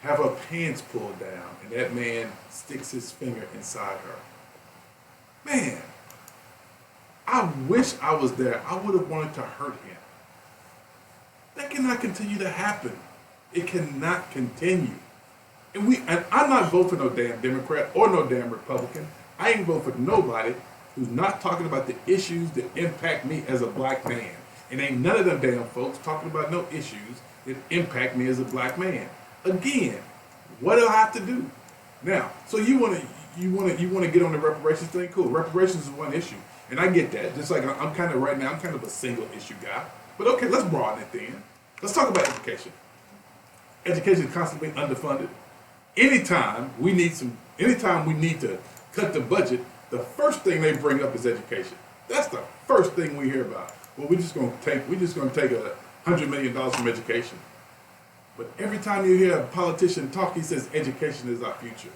have her pants pulled down and that man sticks his finger inside her. Man, I wish I was there. I would have wanted to hurt him. That cannot continue to happen. It cannot continue. And I'm not voting for no damn Democrat or no damn Republican. I ain't voting for nobody who's not talking about the issues that impact me as a black man. And ain't none of them damn folks talking about no issues that impact me as a black man. Again, what do I have to do? Now, so you wanna get on the reparations thing? Cool. Reparations is one issue. And I get that. Just like I'm kind of a single issue guy. But okay, let's broaden it then. Let's talk about education. Education is constantly underfunded. anytime we need to cut the budget, the first thing they bring up is education. That's the first thing we hear about. Well, we're just going to take $100 million from education. But every time you hear a politician talk, he says education is our future.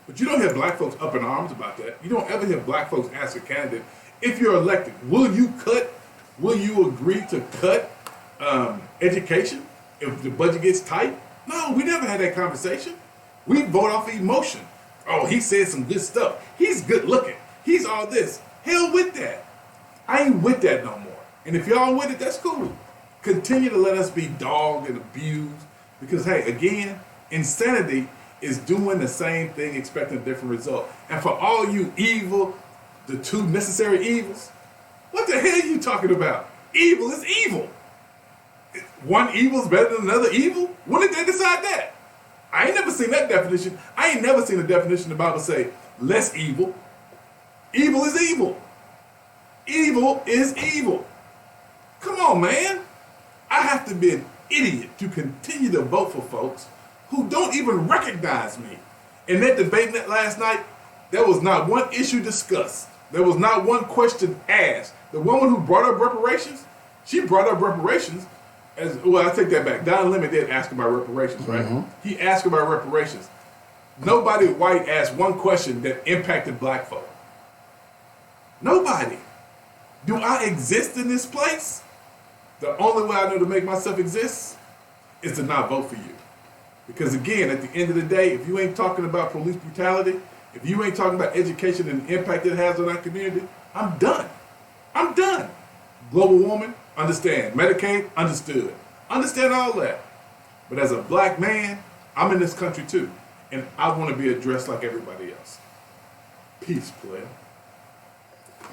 But you don't hear black folks up in arms about that. You don't ever hear black folks ask a candidate, if you're elected, will you agree to cut education if the budget gets tight? No, we never had that conversation. We vote off emotion. Oh, he said some good stuff. He's good looking. He's all this. Hell with that. I ain't with that no more. And if y'all with it, that's cool. Continue to let us be dogged and abused. Because, hey, again, insanity is doing the same thing, expecting a different result. And for all you evil, the two necessary evils, what the hell are you talking about? Evil is evil. One evil is better than another evil? When did they decide that? I ain't never seen that definition. I ain't never seen a definition the Bible say, less evil. Evil is evil. Evil is evil. Come on, man. I have to be an idiot to continue to vote for folks who don't even recognize me. In that debate last night, there was not one issue discussed. There was not one question asked. The woman who brought up reparations, she brought up reparations I take that back. Don Lemon did ask about reparations, right? Mm-hmm. He asked about reparations. Nobody white asked one question that impacted black folk. Nobody. Do I exist in this place? The only way I know to make myself exist is to not vote for you. Because again, at the end of the day, if you ain't talking about police brutality, if you ain't talking about education and the impact it has on our community, I'm done. I'm done. Global warming, understand. Medicaid, understood. Understand all that. But as a black man, I'm in this country too. And I want to be addressed like everybody else. Peace, player.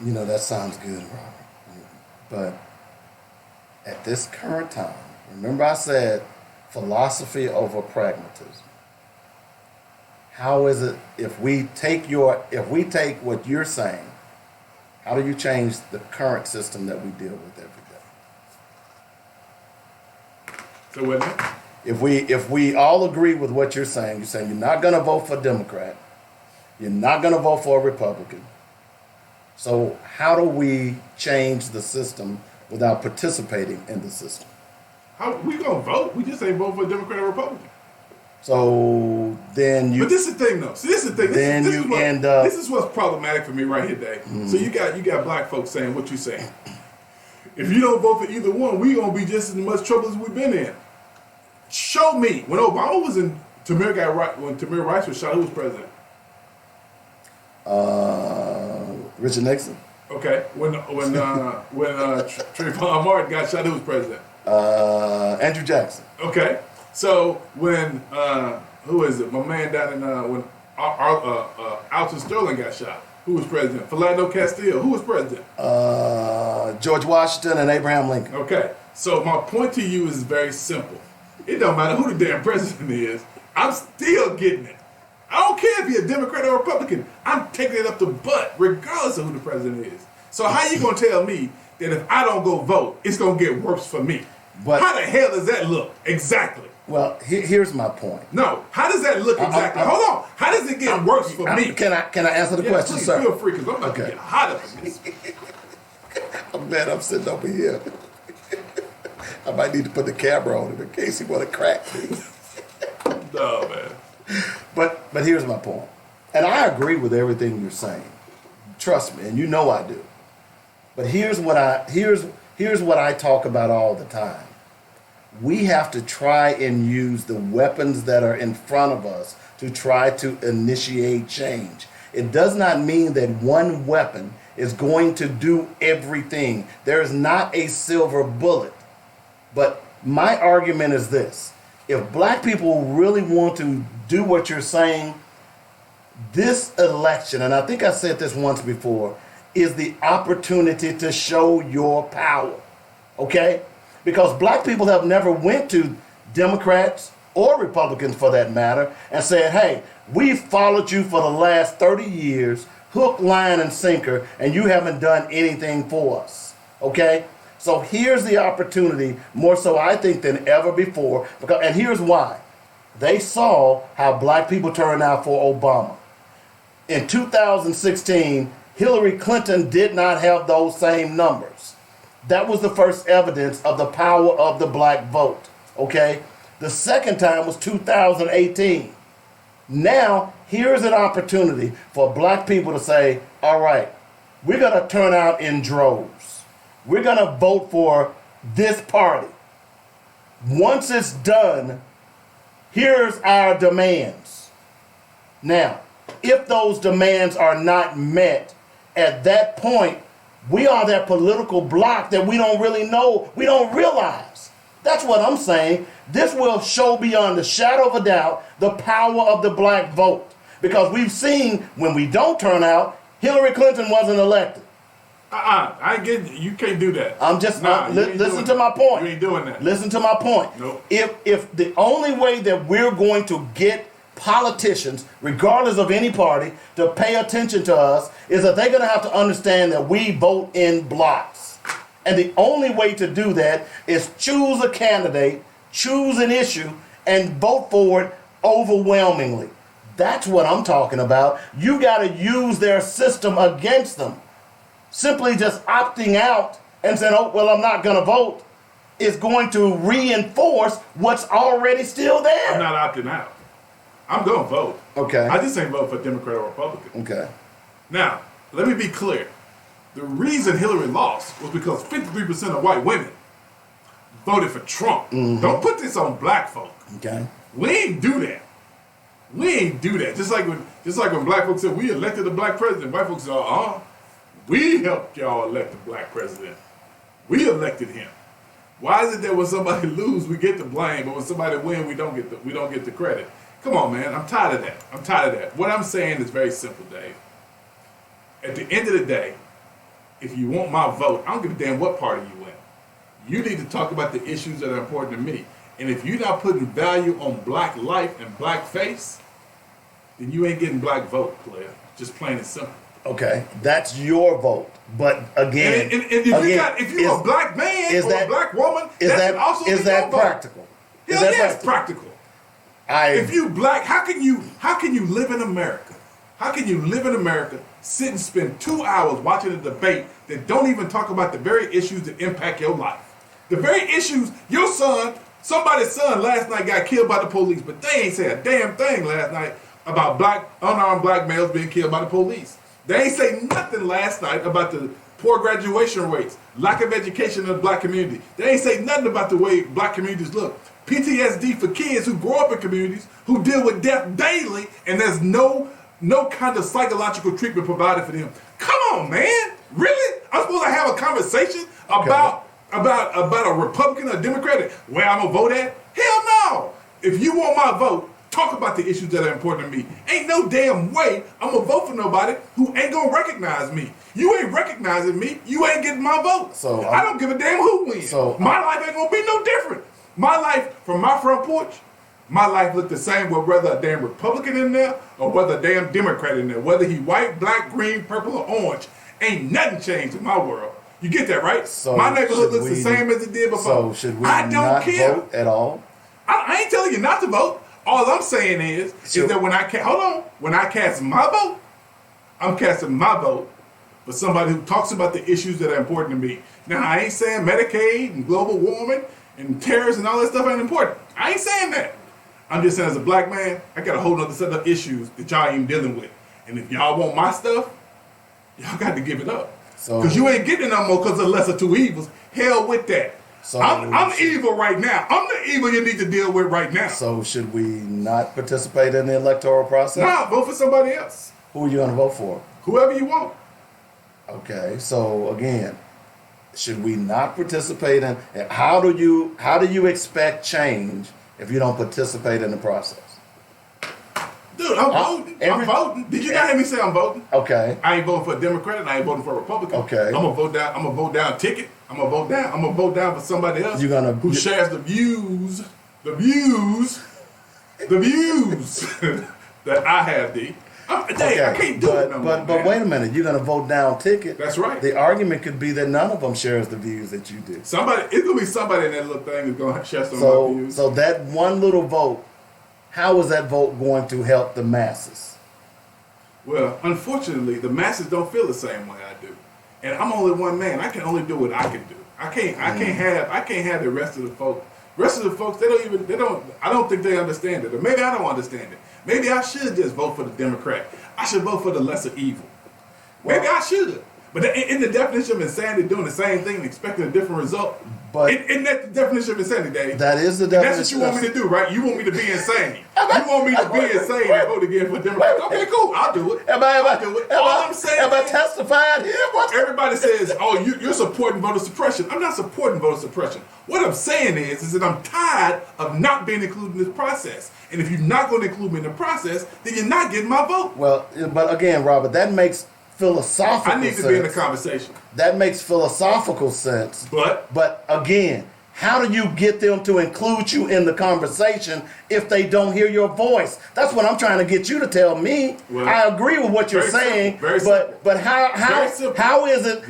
You know, that sounds good, Robert. But at this current time, remember I said philosophy over pragmatism. How is it if we take what you're saying, how do you change the current system that we deal with every day? So what? If we all agree with what you're saying you're not going to vote for a Democrat, you're not going to vote for a Republican. So how do we change the system without participating in the system? How we gonna vote? We just ain't vote for a Democrat or Republican. So then you. But this is the thing, though. See, this is the thing. This is what's problematic for me right here, Dave. Mm. So you got black folks saying what you saying. If you don't vote for either one, we gonna be just as much trouble as we've been in. Show me when Obama was in when Tamir Rice was shot, who was president? Richard Nixon. Okay. When Trayvon Martin got shot, who was president? Andrew Jackson. Okay. So when who is it? My man down in when Alton Sterling got shot, who was president? Philando Castile, who was president? George Washington and Abraham Lincoln. Okay. So my point to you is very simple. It don't matter who the damn president is. I'm still getting it. I don't care if you're a Democrat or a Republican. I'm taking it up the butt, regardless of who the president is. So how you gonna tell me that if I don't go vote, it's gonna get worse for me? But how the hell does that look exactly? Well, here's my point. No, how does that look exactly? Hold on. How does it get worse for me? Can I answer the question, please, sir? Feel free, because I'm about to get hot up in this. I'm glad I'm sitting over here. I might need to put the camera on him in case he want to crack me. No, man. But here's my point. And I agree with everything you're saying. Trust me, and you know I do. But here's what I talk about all the time. We have to try and use the weapons that are in front of us to try to initiate change. It does not mean that one weapon is going to do everything. There is not a silver bullet. But my argument is this. If black people really want to do what you're saying, this election, and I think I said this once before, is the opportunity to show your power, okay? Because black people have never went to Democrats or Republicans for that matter and said, hey, we've followed you for the last 30 years, hook, line, and sinker, and you haven't done anything for us, okay? So here's the opportunity, more so I think than ever before, and here's why. They saw how black people turned out for Obama. In 2016, Hillary Clinton did not have those same numbers. That was the first evidence of the power of the black vote, okay? The second time was 2018. Now, here's an opportunity for black people to say, all right, we're going to turn out in droves. We're going to vote for this party. Once it's done, here's our demands. Now, if those demands are not met, at that point, we are that political bloc that we don't really know, we don't realize. That's what I'm saying. This will show beyond the shadow of a doubt the power of the black vote. Because we've seen when we don't turn out, Hillary Clinton wasn't elected. I get you can't do that. I'm just listen to my point. You ain't doing that. Listen to my point. Nope. If the only way that we're going to get politicians, regardless of any party, to pay attention to us is that they're going to have to understand that we vote in blocks. And the only way to do that is choose a candidate, choose an issue, and vote for it overwhelmingly. That's what I'm talking about. You got to use their system against them. Simply just opting out and saying, oh, well, I'm not going to vote is going to reinforce what's already still there. I'm not opting out. I'm going to vote. Okay. I just ain't vote for Democrat or Republican. Okay. Now, let me be clear. The reason Hillary lost was because 53% of white women voted for Trump. Mm-hmm. Don't put this on black folk. Okay. We ain't do that. We ain't do that. Just like when black folks said we elected a black president, white folks said, we helped y'all elect a black president. We elected him. Why is it that when somebody lose, we get the blame, but when somebody win, we don't get the credit? Come on, man. I'm tired of that. What I'm saying is very simple, Dave. At the end of the day, if you want my vote, I don't give a damn what party you in. You need to talk about the issues that are important to me. And if you're not putting value on black life and black face, then you ain't getting black vote, player. Just plain and simple. Okay, that's your vote. But again, and if you're a black man or a black woman, is that also is that practical? Hell yeah, it's practical. If you black, how can you live in America? How can you live in America, sit and spend 2 hours watching a debate that don't even talk about the very issues that impact your life? The very issues, your son, somebody's son last night got killed by the police, but they ain't say a damn thing last night about unarmed black males being killed by the police. They ain't say nothing last night about the poor graduation rates, lack of education in the black community. They ain't say nothing about the way black communities look. PTSD for kids who grow up in communities who deal with death daily, and there's no kind of psychological treatment provided for them. Come on, man. Really? I'm supposed to have a conversation about a Republican or Democrat where I'm gonna vote at? Hell no. If you want my vote, talk about the issues that are important to me. Ain't no damn way I'm gonna vote for nobody who ain't gonna recognize me. You ain't recognizing me, you ain't getting my vote. So I don't give a damn who wins. So my life ain't gonna be no different. My life, from my front porch, my life looked the same with whether a damn Republican in there or whether a damn Democrat in there. Whether he white, black, green, purple, or orange. Ain't nothing changed in my world. You get that, right? So my neighborhood looks the same as it did before. So should we not vote at all? I ain't telling you not to vote. All I'm saying is that when I cast my vote, I'm casting my vote for somebody who talks about the issues that are important to me. Now, I ain't saying Medicaid and global warming and terrorists and all that stuff ain't important. I ain't saying that. I'm just saying as a black man, I got a whole other set of issues that y'all ain't dealing with. And if y'all want my stuff, y'all got to give it up. Because you ain't getting it no more because of the lesser two evils. Hell with that. So I'm evil right now. I'm the evil you need to deal with right now. So should we not participate in the electoral process? Nah, vote for somebody else. Who are you going to vote for? Whoever you want. Okay, so again, should we not participate in? How do you expect change if you don't participate in the process? Dude, I'm voting. I'm voting. Did you not hear me say I'm voting? Okay. I ain't voting for a Democrat and I ain't voting for a Republican. Okay. I'm gonna vote down a ticket. I'm gonna vote down for somebody else who shares the views that I have, D. I can't do it no more. But wait a minute, you're gonna vote down ticket. That's right. The argument could be that none of them shares the views that you do. It's gonna be somebody in that little thing who's gonna share some of my views. So that one little vote how is that vote going to help the masses? Well, unfortunately, the masses don't feel the same way I do, and I'm only one man. I can only do what I can do. I can't have the rest of the folks. Rest of the folks, I don't think they understand it, or maybe I don't understand it. Maybe I should just vote for the Democrat. I should vote for the lesser evil. Maybe I should. But in the definition of insanity, doing the same thing and expecting a different result, but isn't that the definition of insanity, Dave? That is the definition. That's what you want me to do, right? You want me to be insane. You want me to be insane and vote again for Democrats. Okay, cool. I'll do it. I'll do it. All I'm saying am I testifying here? Everybody says, oh, you're supporting voter suppression. I'm not supporting voter suppression. What I'm saying is that I'm tired of not being included in this process. And if you're not going to include me in the process, then you're not getting my vote. Well, but again, Robert, that makes philosophical sense. I need to be in the conversation. That makes philosophical sense. But again, how do you get them to include you in the conversation if they don't hear your voice? That's what I'm trying to get you to tell me. Well, I agree with what you're saying, but how is it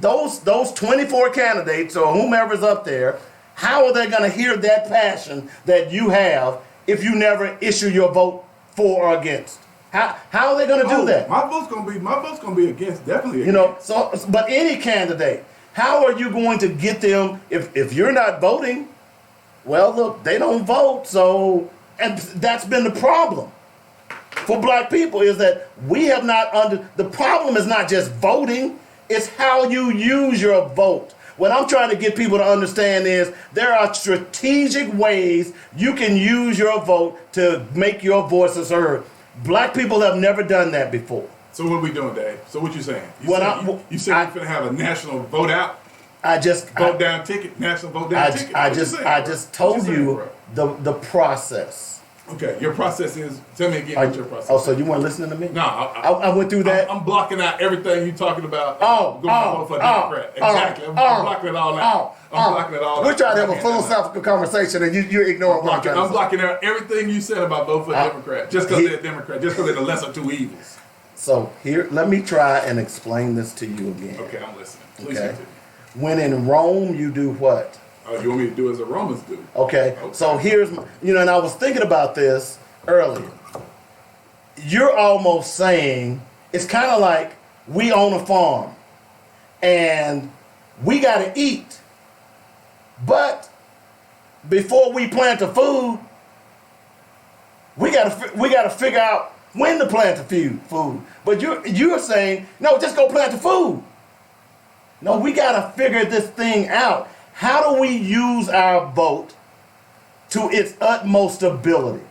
those 24 candidates or whomever's up there, how are they going to hear that passion that you have if you never issue your vote for or against? How are they going to do that? My vote's going to be against, definitely against. You know, but any candidate, how are you going to get them if you're not voting? Well, look, they don't vote, and that's been the problem for black people, is that we have not the problem is not just voting, it's how you use your vote. What I'm trying to get people to understand is there are strategic ways you can use your vote to make your voices heard. Black people have never done that before. So what are we doing, Dave? So what you saying? You said we're going to have a national vote out? Vote down ticket, national vote down ticket? I just told you the process. Okay, your process is, tell me again what your process is. Oh, so you weren't listening to me? No. I went through that. I'm blocking out everything you're talking about. Going to vote for a Democrat. Exactly. I'm blocking it all out. I'm blocking it all out. We're trying to have a philosophical conversation and you're ignoring what I'm trying to say. I'm blocking out everything you said about vote for a Democrat, just because they're a Democrat, just because they're the lesser two evils. So here, let me try and explain this to you again. Okay, I'm listening. Please continue. When in Rome, you do what? Oh, you want me to do as the Romans do? Okay. So here's, and I was thinking about this earlier. You're almost saying, it's kind of like we own a farm and we got to eat. But before we plant the food, we got to figure out when to plant the food. But you're saying, no, just go plant the food. No, we got to figure this thing out. How do we use our vote to its utmost ability?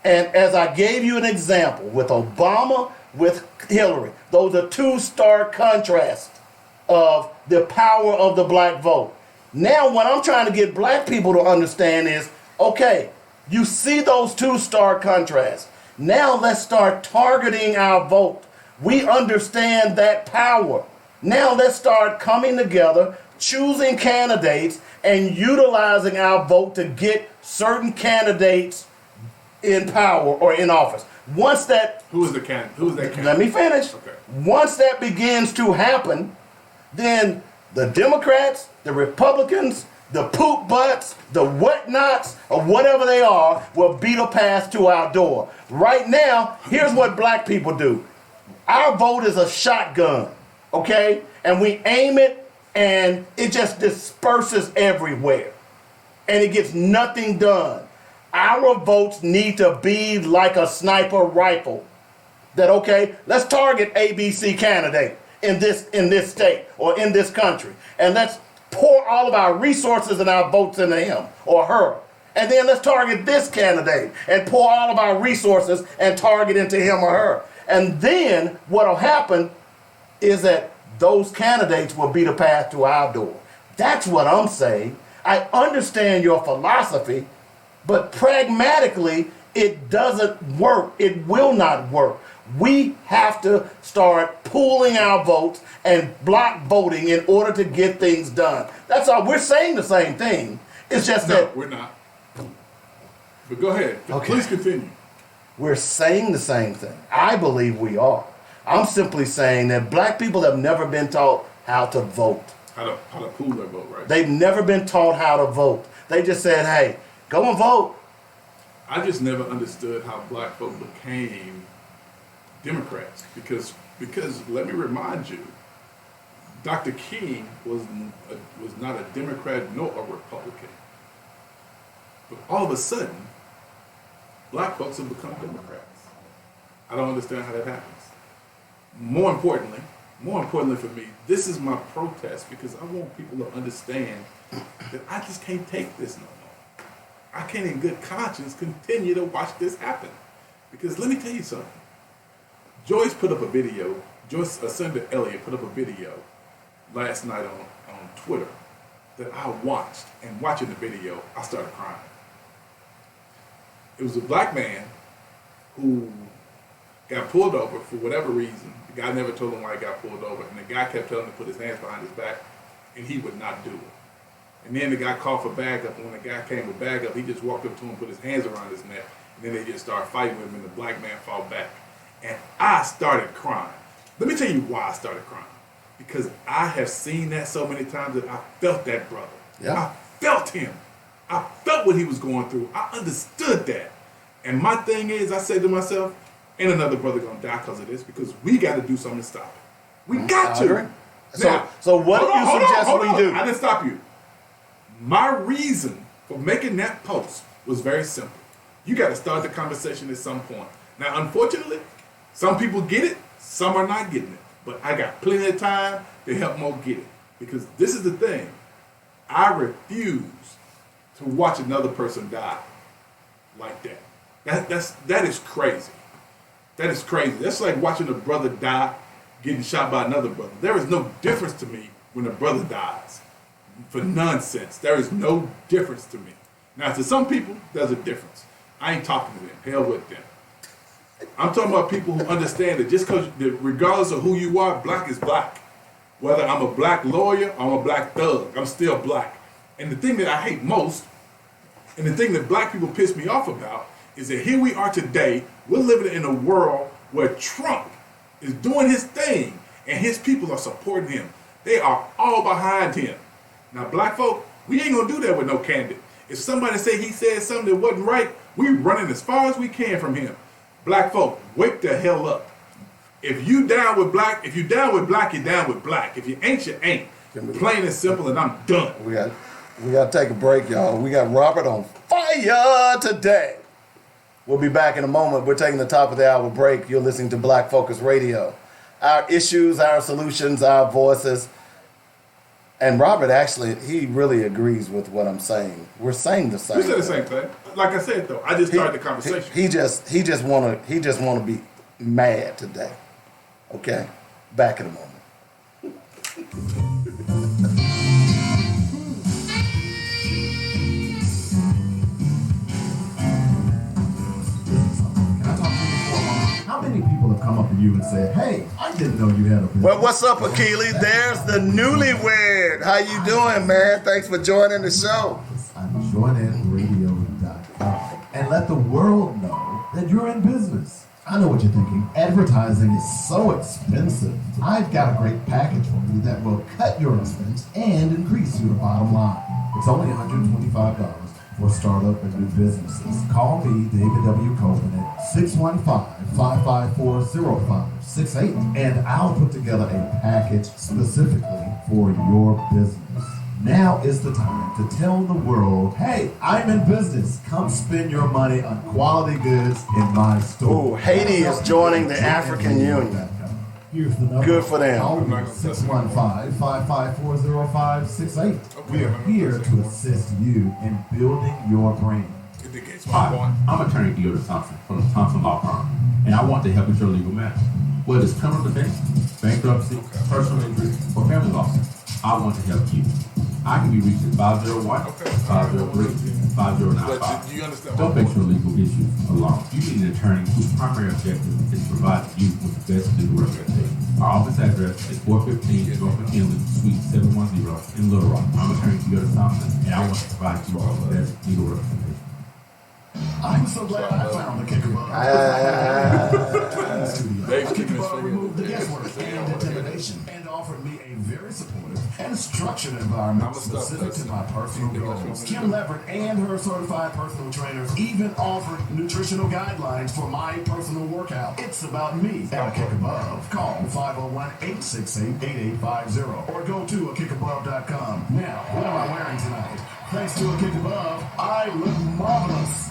And as I gave you an example with Obama, with Hillary, those are two stark contrasts of the power of the black vote. Now what I'm trying to get black people to understand is, okay, you see those two stark contrasts. Now let's start targeting our vote. We understand that power. Now let's start coming together, choosing candidates, and utilizing our vote to get certain candidates in power or in office. Once that... Who is that candidate? Let me finish. Okay. Once that begins to happen, then the Democrats, the Republicans, the poop butts, the whatnots, or whatever they are, will beat a path to our door. Right now, here's what black people do. Our vote is a shotgun, okay? And we aim it, and it just disperses everywhere. And it gets nothing done. Our votes need to be like a sniper rifle. That, okay, let's target ABC candidate in this state or in this country. And let's pour all of our resources and our votes into him or her. And then let's target this candidate and pour all of our resources and target into him or her. And then what'll happen is that those candidates will be the path to our door. That's what I'm saying. I understand your philosophy, but pragmatically, it doesn't work. It will not work. We have to start pooling our votes and block voting in order to get things done. That's all. We're saying the same thing. It's just that... No, we're not. But go ahead. Okay. Please continue. We're saying the same thing. I believe we are. I'm simply saying that black people have never been taught how to vote. How to pool their vote, right? They've never been taught how to vote. They just said, hey, go and vote. I just never understood how black folk became Democrats because let me remind you, Dr. King was not a Democrat nor a Republican. But all of a sudden, black folks have become Democrats. I don't understand how that happens. More importantly for me, this is my protest because I want people to understand that I just can't take this no more. I can't in good conscience continue to watch this happen. Because let me tell you something. Joyce put up a video, Senator Elliott put up a video last night on Twitter that I watched, and watching the video, I started crying. It was a black man who got pulled over for whatever reason. The guy never told him why he got pulled over, and the guy kept telling him to put his hands behind his back, and he would not do it. And then the guy called for bag up, and when the guy came with bag up, he just walked up to him, put his hands around his neck, and then they just started fighting with him, and the black man fought back. And I started crying. Let me tell you why I started crying. Because I have seen that so many times that I felt that brother. Yeah. I felt him. I felt what he was going through. I understood that. And my thing is, I said to myself, ain't another brother gonna die because of this, because we got to do something to stop it. We got to. Agree. So what do you suggest we do? I didn't stop you. My reason for making that post was very simple. You got to start the conversation at some point. Now, unfortunately, some people get it, some are not getting it. But I got plenty of time to help more get it. Because this is the thing. I refuse to watch another person die like that. That is crazy. That is crazy. That's like watching a brother die getting shot by another brother. There is no difference to me when a brother dies. For nonsense. There is no difference to me. Now, to some people, there's a difference. I ain't talking to them. Hell with them. I'm talking about people who understand that just because, regardless of who you are, black is black. Whether I'm a black lawyer or I'm a black thug, I'm still black. And the thing that I hate most, and the thing that black people piss me off about, is that here we are today, we're living in a world where Trump is doing his thing, and his people are supporting him. They are all behind him. Now, black folk, we ain't gonna do that with no candidate. If somebody say he said something that wasn't right, we running as far as we can from him. Black folk, wake the hell up. If you down with black, you're down with black. If you ain't, you ain't. Plain and simple, and I'm done. We got to take a break, y'all. We got Robert on fire today. We'll be back in a moment. We're taking the top of the hour break. You're listening to Black Focus Radio. Our issues, our solutions, our voices. And Robert, actually, he really agrees with what I'm saying. We're saying the same. You said the same thing. Like I said, though, I just started the conversation. He just wanna be mad today. Okay, back in a moment. How many people have come up to you and said, "Hey, I didn't know you had a business"? Well, what's up, Akili? There's the newlywed. How you doing, man? Thanks for joining the show. I'm joininradio.com and let the world know that you're in business. I know what you're thinking. Advertising is so expensive. I've got a great package for you that will cut your expense and increase your bottom line. It's only $125 for startup and new businesses. Call me, David W. Coleman, at 615-554-0568, and I'll put together a package specifically for your business. Now is the time to tell the world, hey, I'm in business. Come spend your money on quality goods in my store. Ooh, Haiti is joining the African Union. Here's the number. Good for them. Call me 615-554-0568. We are here to assist you in building your brand. Hi, I'm attorney Theodore Thompson from the Thompson Law Firm, and I want to help with your legal matter. Whether it's criminal defense, bankruptcy, personal injury, or family law, I want to help you. I can be reached at 501-503-5095. But do you understand? Don't face your legal issues alone. You need an attorney whose primary objective is to provide you with the best legal representation. Our office address is 415 North McKinley, Suite 710 in Little Rock. I'm attorney Theodore Thompson, and I want to provide you with the best legal representation. I'm so glad I found the kicker. Dave's kicking his finger. Removed the guesswork and intimidation and offered me a very supportive and structured environment specific to my personal goals. Kim Leverett and her certified personal trainers even offered nutritional guidelines for my personal workout. It's about me. At A Kick Above. Call 501-868-8850 or go to akickabove.com. Now, what am I wearing tonight? Thanks to A Kick Above, I look marvelous.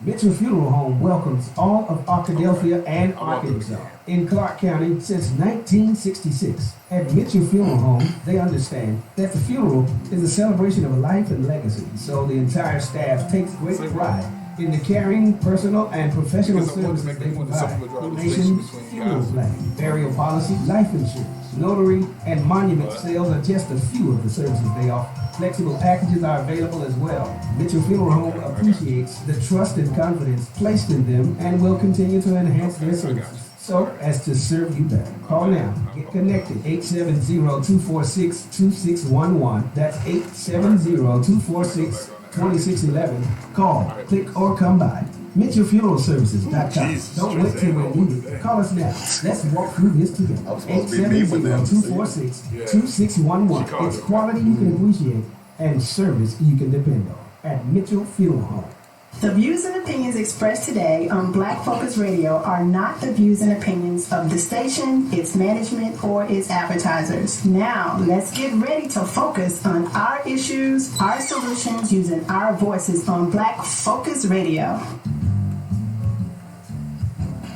Mitchell Funeral Home welcomes all of Arkadelphia and Arkansas in Clark County since 1966. At Mitchell Funeral Home, they understand that the funeral is a celebration of a life and legacy, so the entire staff takes great pride in the caring, personal, and professional services they provide. Donations, funeral planning, burial policy, life insurance, notary, and monument sales are just a few of the services they offer. Flexible packages are available as well. Mitchell Funeral Home appreciates the trust and confidence placed in them and will continue to enhance their services so as to serve you better. Call now. Get connected. 870-246-2611. That's 870-246-2611. Call, click, or come by. MitchellFuneralServices.com. Don't wait till we're needed. Call us now. Let's walk through this together. 870-246-2611. It's quality you can appreciate and service you can depend on at Mitchell Funeral Home. The views and opinions expressed today on Black Focus Radio are not the views and opinions of the station, its management, or its advertisers. Now, let's get ready to focus on our issues, our solutions, using our voices on Black Focus Radio.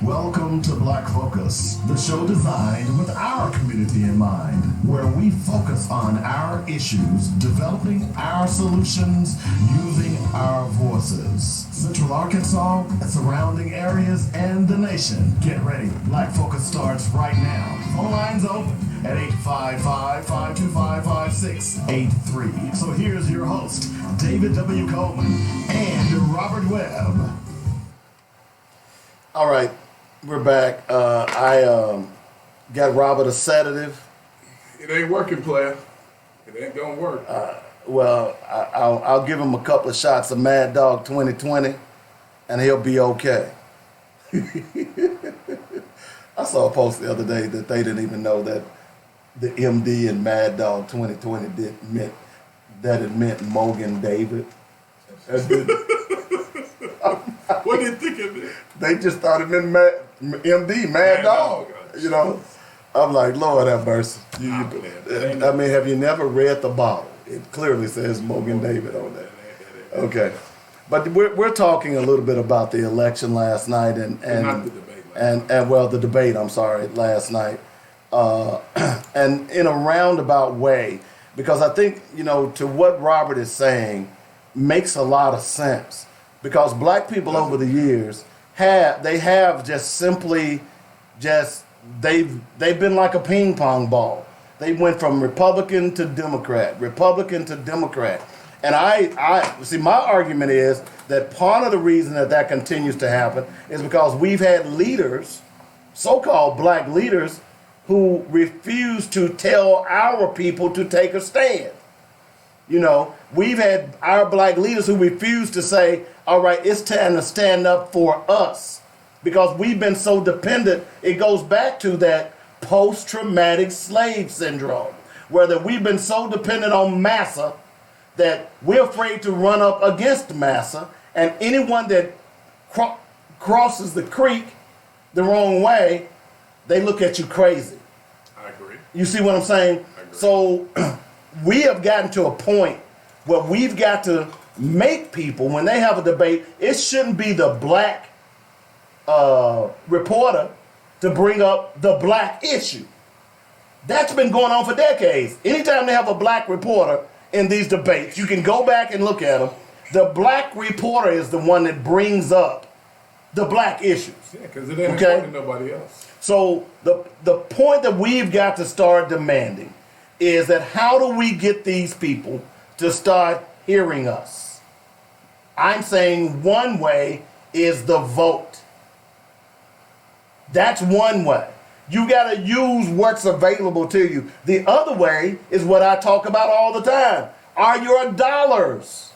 Welcome to Black Focus, the show designed with our community in mind, where we focus on our issues, developing our solutions, using our voices. Central Arkansas, surrounding areas, and the nation. Get ready. Black Focus starts right now. Phone lines open at 855-525-5683. So here's your host, David W. Coleman and Robert Webb. All right, we're back. I got Robert a sedative. It ain't working, player. It ain't gonna work. I'll give him a couple of shots of Mad Dog 2020, and he'll be okay. I saw a post the other day that they didn't even know that the MD in Mad Dog 2020 it meant Mogan David. What did you think of it? They just thought it meant MD, Mad Dog. You know, I'm like, Lord have mercy. I mean, have you never read the bottle? It clearly says Mogan David on there. Okay, but we're talking a little bit about the election last night and not the debate. The debate. I'm sorry, last night, and in a roundabout way, because I think to what Robert is saying makes a lot of sense. Because black people over the years have they've been like a ping pong ball. They went from Republican to Democrat. And I see, my argument is that part of the reason that continues to happen is because we've had leaders, so-called black leaders, who refuse to tell our people to take a stand. We've had our black leaders who refuse to say, all right, it's time to stand up for us, because we've been so dependent. It goes back to that post-traumatic slave syndrome, where we've been so dependent on massa that we're afraid to run up against massa, and anyone that crosses the creek the wrong way, they look at you crazy. I agree. You see what I'm saying? So we have gotten to a point where we've got to make people, when they have a debate, it shouldn't be the black reporter to bring up the black issue. That's been going on for decades. Anytime they have a black reporter in these debates, you can go back and look at them. The black reporter is the one that brings up the black issues. Yeah, because it ain't important to nobody else. So the point that we've got to start demanding is that how do we get these people to start hearing us? I'm saying one way is the vote. That's one way. You got to use what's available to you. The other way is what I talk about all the time. Are your dollars.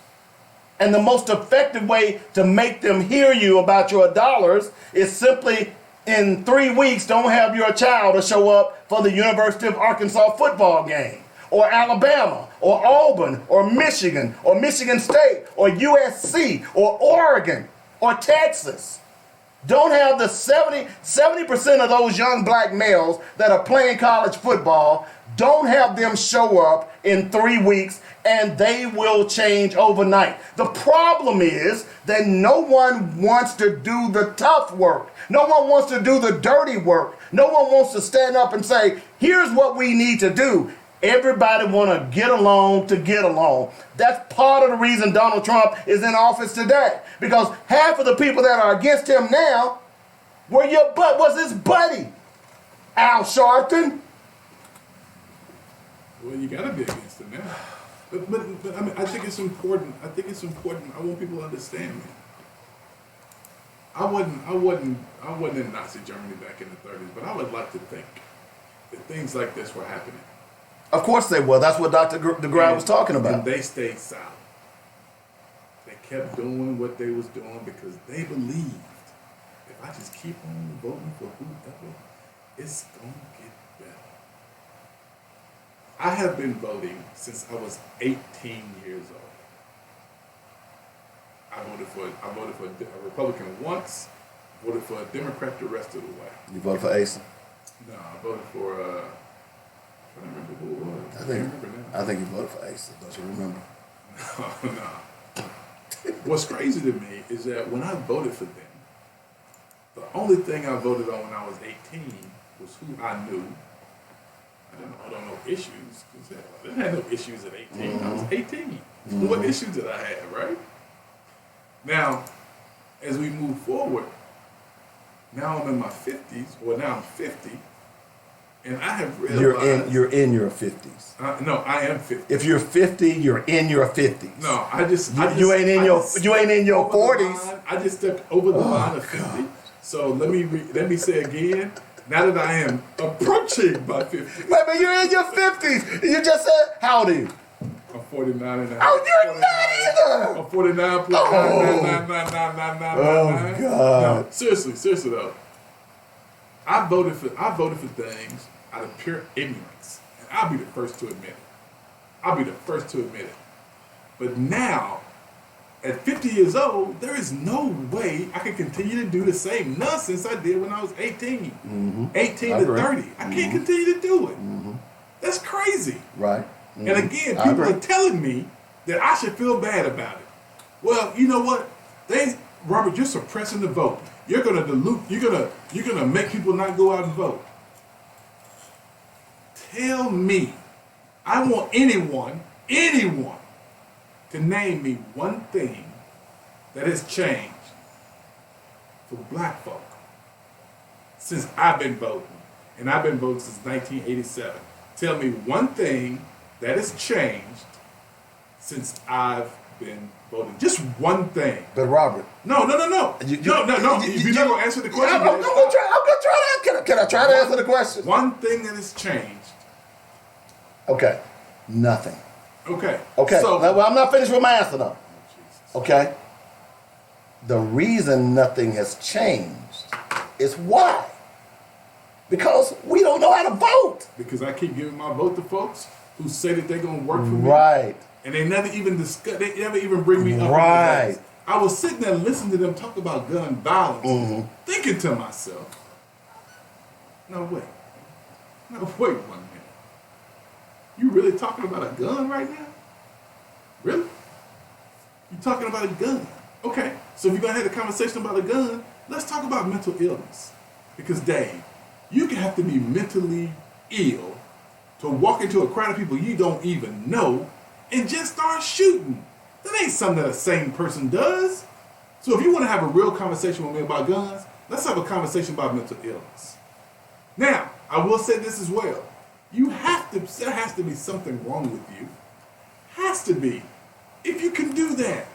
And the most effective way to make them hear you about your dollars is simply in 3 weeks, don't have your child to show up for the University of Arkansas football game. or Alabama or Auburn or Michigan State or USC or Oregon or Texas. Don't have the 70% of those young black males that are playing college football, don't have them show up in 3 weeks and they will change overnight. The problem is that no one wants to do the tough work. No one wants to do the dirty work. No one wants to stand up and say, here's what we need to do. Everybody want to get along to get along. That's part of the reason Donald Trump is in office today. Because half of the people that are against him now was his buddy, Al Sharpton. Well, you got to be against him now. But I mean, I think it's important. I want people to understand me. I wasn't in Nazi Germany back in the 30s, but I would like to think that things like this were happening. Of course they were. That's what Dr. DeGraw was talking about. And they stayed silent. They kept doing what they was doing because they believed if I just keep on voting for whoever, it's going to get better. I have been voting since I was 18 years old. I voted for a Republican once, voted for a Democrat the rest of the way. You voted for Asa? No, I voted for, I don't remember who it was. I think you voted for Asa, don't you remember? No. What's crazy to me is that when I voted for them, the only thing I voted on when I was 18 was who I knew. I don't know issues. I didn't have no issues at 18. Mm-hmm. I was 18. Mm-hmm. What issues did I have, right? Now, as we move forward, now I'm in my 50s, or now I'm 50, and I have realized... You're in your 50s. No, I am 50. If you're 50, you're in your 50s. No, you ain't in your 40s. I just stepped over the line of 50. God. So let me say again, now that I am approaching my 50s. Wait, but you're in your 50s. You just said, how old are you? I'm 49 and a half. Oh, you're not either. I'm 49 plus 9. Oh, God. No, seriously though. I voted for things out of pure ignorance. And I'll be the first to admit it. But now, at 50 years old, there is no way I can continue to do the same nonsense I did when I was 18. Mm-hmm. 18 to 30. I can't continue to do it. Mm-hmm. That's crazy. Right. Mm-hmm. And again, people are telling me that I should feel bad about it. Well, you know what? Robert, you're suppressing the vote. You're gonna dilute. You're gonna make people not go out and vote. Tell me, I want anyone to name me one thing that has changed for black folk since I've been voting, and I've been voting since 1987. Tell me one thing that has changed since I've been voting. Just one thing. But Robert. No. No. If you're not going to answer the question. I'm going to try. Can I try to answer the question? One thing that has changed. Okay. Nothing. Okay. So, well, I'm not finished with my answer though. Okay. The reason nothing has changed is why? Because we don't know how to vote. Because I keep giving my vote to folks who say that they're going to work for me. Right. And they never even discuss. They never even bring me up. Right. I was sitting there listening to them talk about gun violence, thinking to myself, no, wait 1 minute. You really talking about a gun right now? Really? You talking about a gun? Okay, so if you're going to have a conversation about a gun, let's talk about mental illness. Because, Dave, you can have to be mentally ill to walk into a crowd of people you don't even know and just start shooting. That ain't something that a sane person does. So if you want to have a real conversation with me about guns, let's have a conversation about mental illness. Now, I will say this as well. There has to be something wrong with you. Has to be. If you can do that.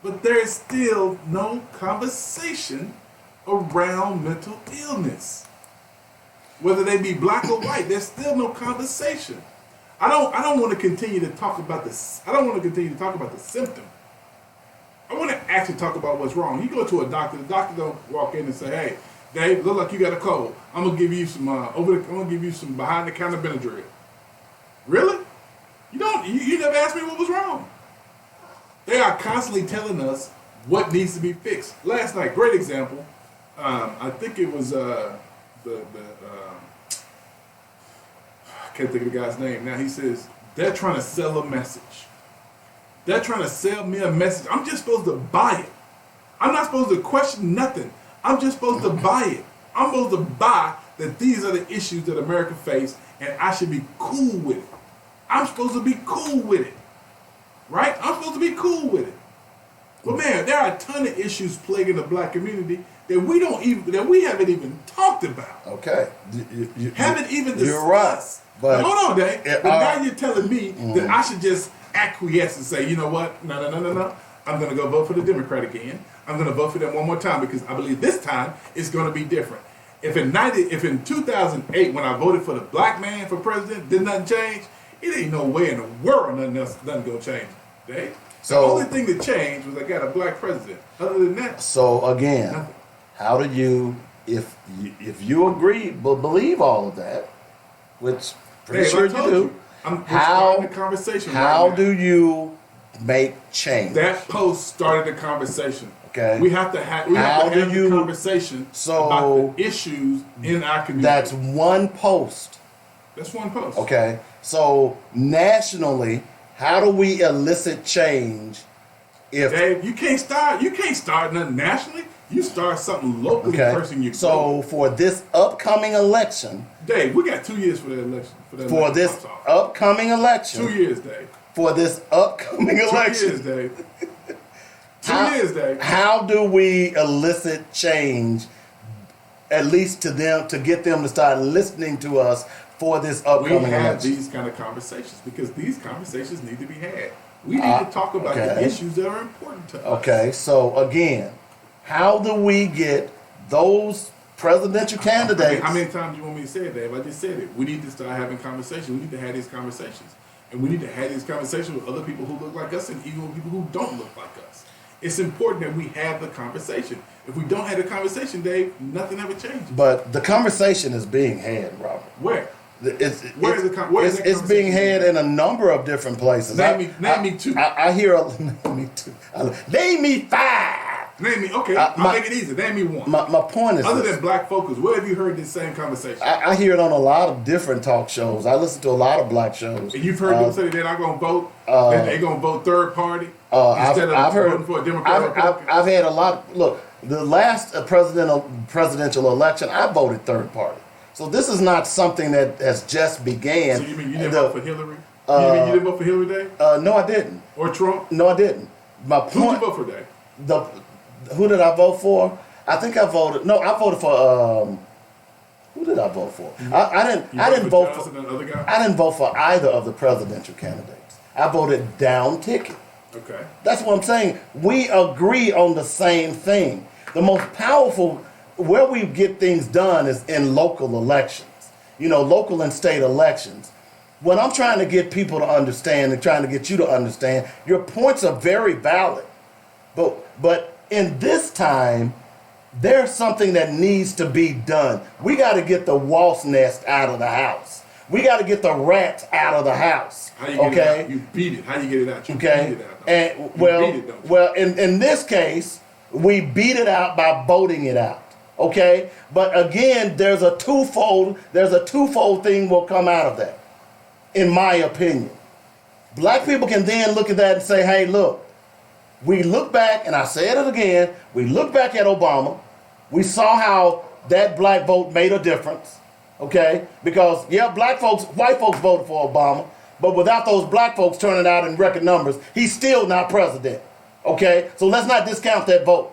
But there is still no conversation around mental illness. Whether they be black or white, there's still no conversation. I don't want to continue to talk about this. I don't want to continue to talk about the symptom. I want to actually talk about what's wrong. You go to a doctor, the doctor don't walk in and say, "Hey, Dave, look like you got a cold. I'm gonna give you some I'm gonna give you some behind the counter Benadryl." Really? You never asked me what was wrong. They are constantly telling us what needs to be fixed. Last night, great example. I think it was I can't think of the guy's name. Now he says they're trying to sell a message. They're trying to sell me a message. I'm just supposed to buy it. I'm not supposed to question nothing. I'm just supposed to buy it. I'm supposed to buy that these are the issues that America face, and I should be cool with it. I'm supposed to be cool with it. Right? I'm supposed to be cool with it. But man, there are a ton of issues plaguing the black community that we haven't even talked about. Okay. Haven't even discussed. You're right. But hold on, Dave. But now you're telling me that I should just acquiesce and say, you know what? No. I'm going to go vote for the Democrat again. I'm going to vote for them one more time because I believe this time it's going to be different. If in 2008 when I voted for the black man for president, did nothing change? It ain't no way in the world nothing going to change, Dave. The only thing that changed was I got a black president. Other than that. So again, nothing. How do you, if you agree, believe all of that, which pretty sure you do, starting the conversation how right do you make change? That post started the conversation. Okay. We have to have the conversation about the issues in our community. That's one post. That's one post. Okay. So nationally, how do we elicit change? If Dave, you can't start nothing nationally. You start something locally first in your So for this upcoming election, Dave, we got 2 years for the election. For this upcoming election, 2 years, Dave. For this upcoming election, 2 years, Dave. 2 years, Dave. How do we elicit change, at least to them, to get them to start listening to us for this upcoming election? We have these kind of conversations because these conversations need to be had. We need to talk about the issues that are important to us. Okay, so again, how do we get those presidential candidates? How many times do you want me to say it, Dave? I just said it. We need to start having conversations. We need to have these conversations. And we need to have these conversations with other people who look like us and even with people who don't look like us. It's important that we have the conversation. If we don't have the conversation, Dave, nothing ever changes. But the conversation is being had, Robert. Where? It's being had in a number of different places. Name me two. I hear name me two. Name me five. Name me. Okay, I'll make it easy. Name me one. My point is, other than black focus, where have you heard this same conversation? I hear it on a lot of different talk shows. I listen to a lot of black shows. And you've heard them say they're not going to vote. That they're going to vote third party instead of voting for a Democrat. I've had a lot. Look, the last presidential election, I voted third party. So this is not something that has just began. So you mean you didn't vote for Hillary? You mean you didn't vote for Hillary, Dave? No, I didn't. Or Trump? No, I didn't. My point. Who did you vote for, Dave? Who did I vote for? I think I voted. No, I voted for. Who did I vote for? I didn't vote for. I didn't vote for either of the presidential candidates. I voted down ticket. Okay. That's what I'm saying. We agree on the same thing. The most powerful, where we get things done is in local elections. You know, local and state elections. When I'm trying to get people to understand and trying to get you to understand, your points are very valid. But in this time, there's something that needs to be done. We got to get the wasp nest out of the house. We got to get the rats out of the house. How you get it out? You beat it. How you get it out? You beat it out. And well, in this case, we beat it out by voting it out. Okay? But again, there's a twofold thing will come out of that, in my opinion. Black people can then look at that and say, hey, look, we look back, and I said it again, we look back at Obama, we saw how that black vote made a difference, okay? Because, white folks voted for Obama, but without those black folks turning out in record numbers, he's still not president, okay? So let's not discount that vote.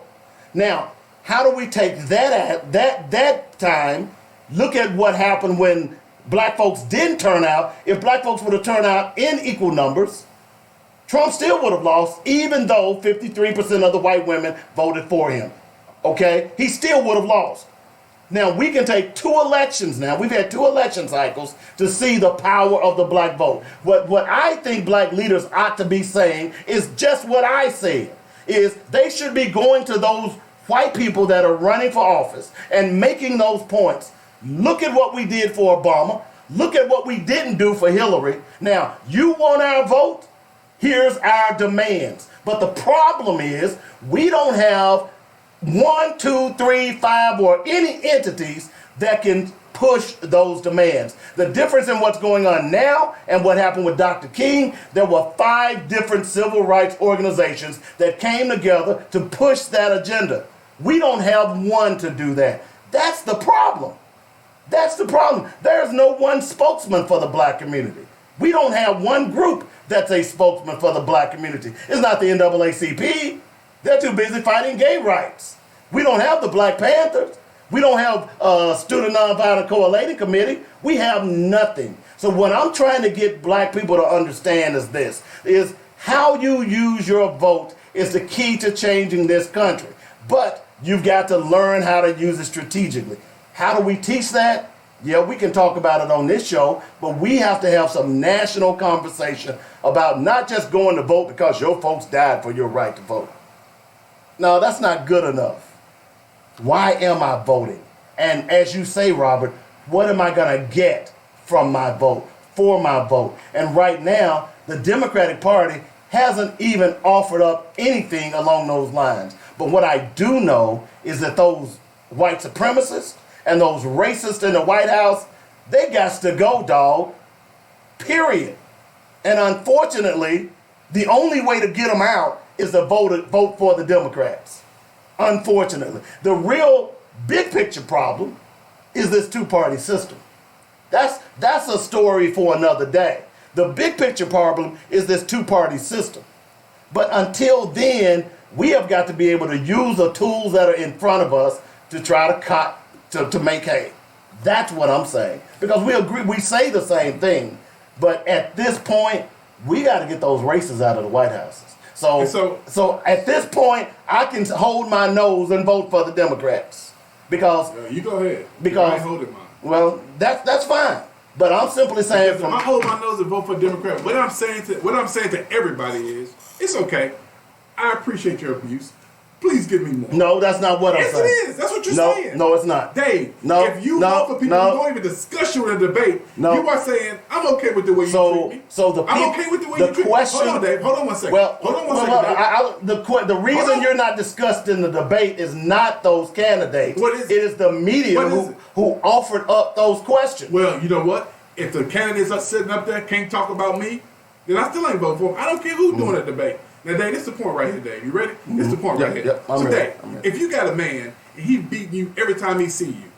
Now, how do we take that time, look at what happened when black folks didn't turn out? If black folks would have turned out in equal numbers, Trump still would have lost, even though 53% of the white women voted for him. Okay? He still would have lost. Now, we can take 2 elections now. We've had 2 election cycles to see the power of the black vote. What I think black leaders ought to be saying is just what I said, is they should be going to those white people that are running for office and making those points. Look at what we did for Obama. Look at what we didn't do for Hillary. Now, you want our vote? Here's our demands. But the problem is we don't have 1, 2, 3, 5, or any entities that can push those demands. The difference in what's going on now and what happened with Dr. King, there were 5 different civil rights organizations that came together to push that agenda. We don't have one to do that. That's the problem. That's the problem. There's no one spokesman for the black community. We don't have one group that's a spokesman for the black community. It's not the NAACP. They're too busy fighting gay rights. We don't have the Black Panthers. We don't have Student Nonviolent Coalition Committee. We have nothing. So what I'm trying to get black people to understand is this, is how you use your vote is the key to changing this country. But you've got to learn how to use it strategically. How do we teach that? Yeah, we can talk about it on this show, but we have to have some national conversation about not just going to vote because your folks died for your right to vote. No, that's not good enough. Why am I voting? And as you say, Robert, what am I going to get from my vote, for my vote? And right now, the Democratic Party hasn't even offered up anything along those lines. But what I do know is that those white supremacists and those racists in the White House, they got to go, dog. Period. And unfortunately, the only way to get them out is to vote for the Democrats. Unfortunately. The real big picture problem is this two-party system. That's a story for another day. The big picture problem is this two-party system. But until then, we have got to be able to use the tools that are in front of us to try to make hay. That's what I'm saying. Because we agree, we say the same thing. But at this point, we got to get those races out of the White Houses. So at this point, I can hold my nose and vote for the Democrats. Because you go ahead. Because I ain't holding mine. Well, that's fine. But I'm simply saying, if I hold my nose and vote for Democrat, what I'm saying to everybody is, it's okay. I appreciate your abuse. Please give me more. No, that's not what I'm saying. Yes, it is. That's what you're saying. No, it's not. Dave, if you vote for people who don't even discuss you in a debate, you are saying, I'm okay with the way you treat me. I'm okay with the way you treat me. Hold on, Dave. Hold on one second. Hold on one second, Dave. The reason you're not discussed in the debate is not those candidates. What is it? It is the media who offered up those questions. Well, you know what? If the candidates are sitting up there can't talk about me, then I still ain't voting for them. I don't care who's doing the debate. Now, Dave, this is the point right here, Dave. You ready? This is the point right here. So, Dave, if you got a man and he's beating you every time he see you,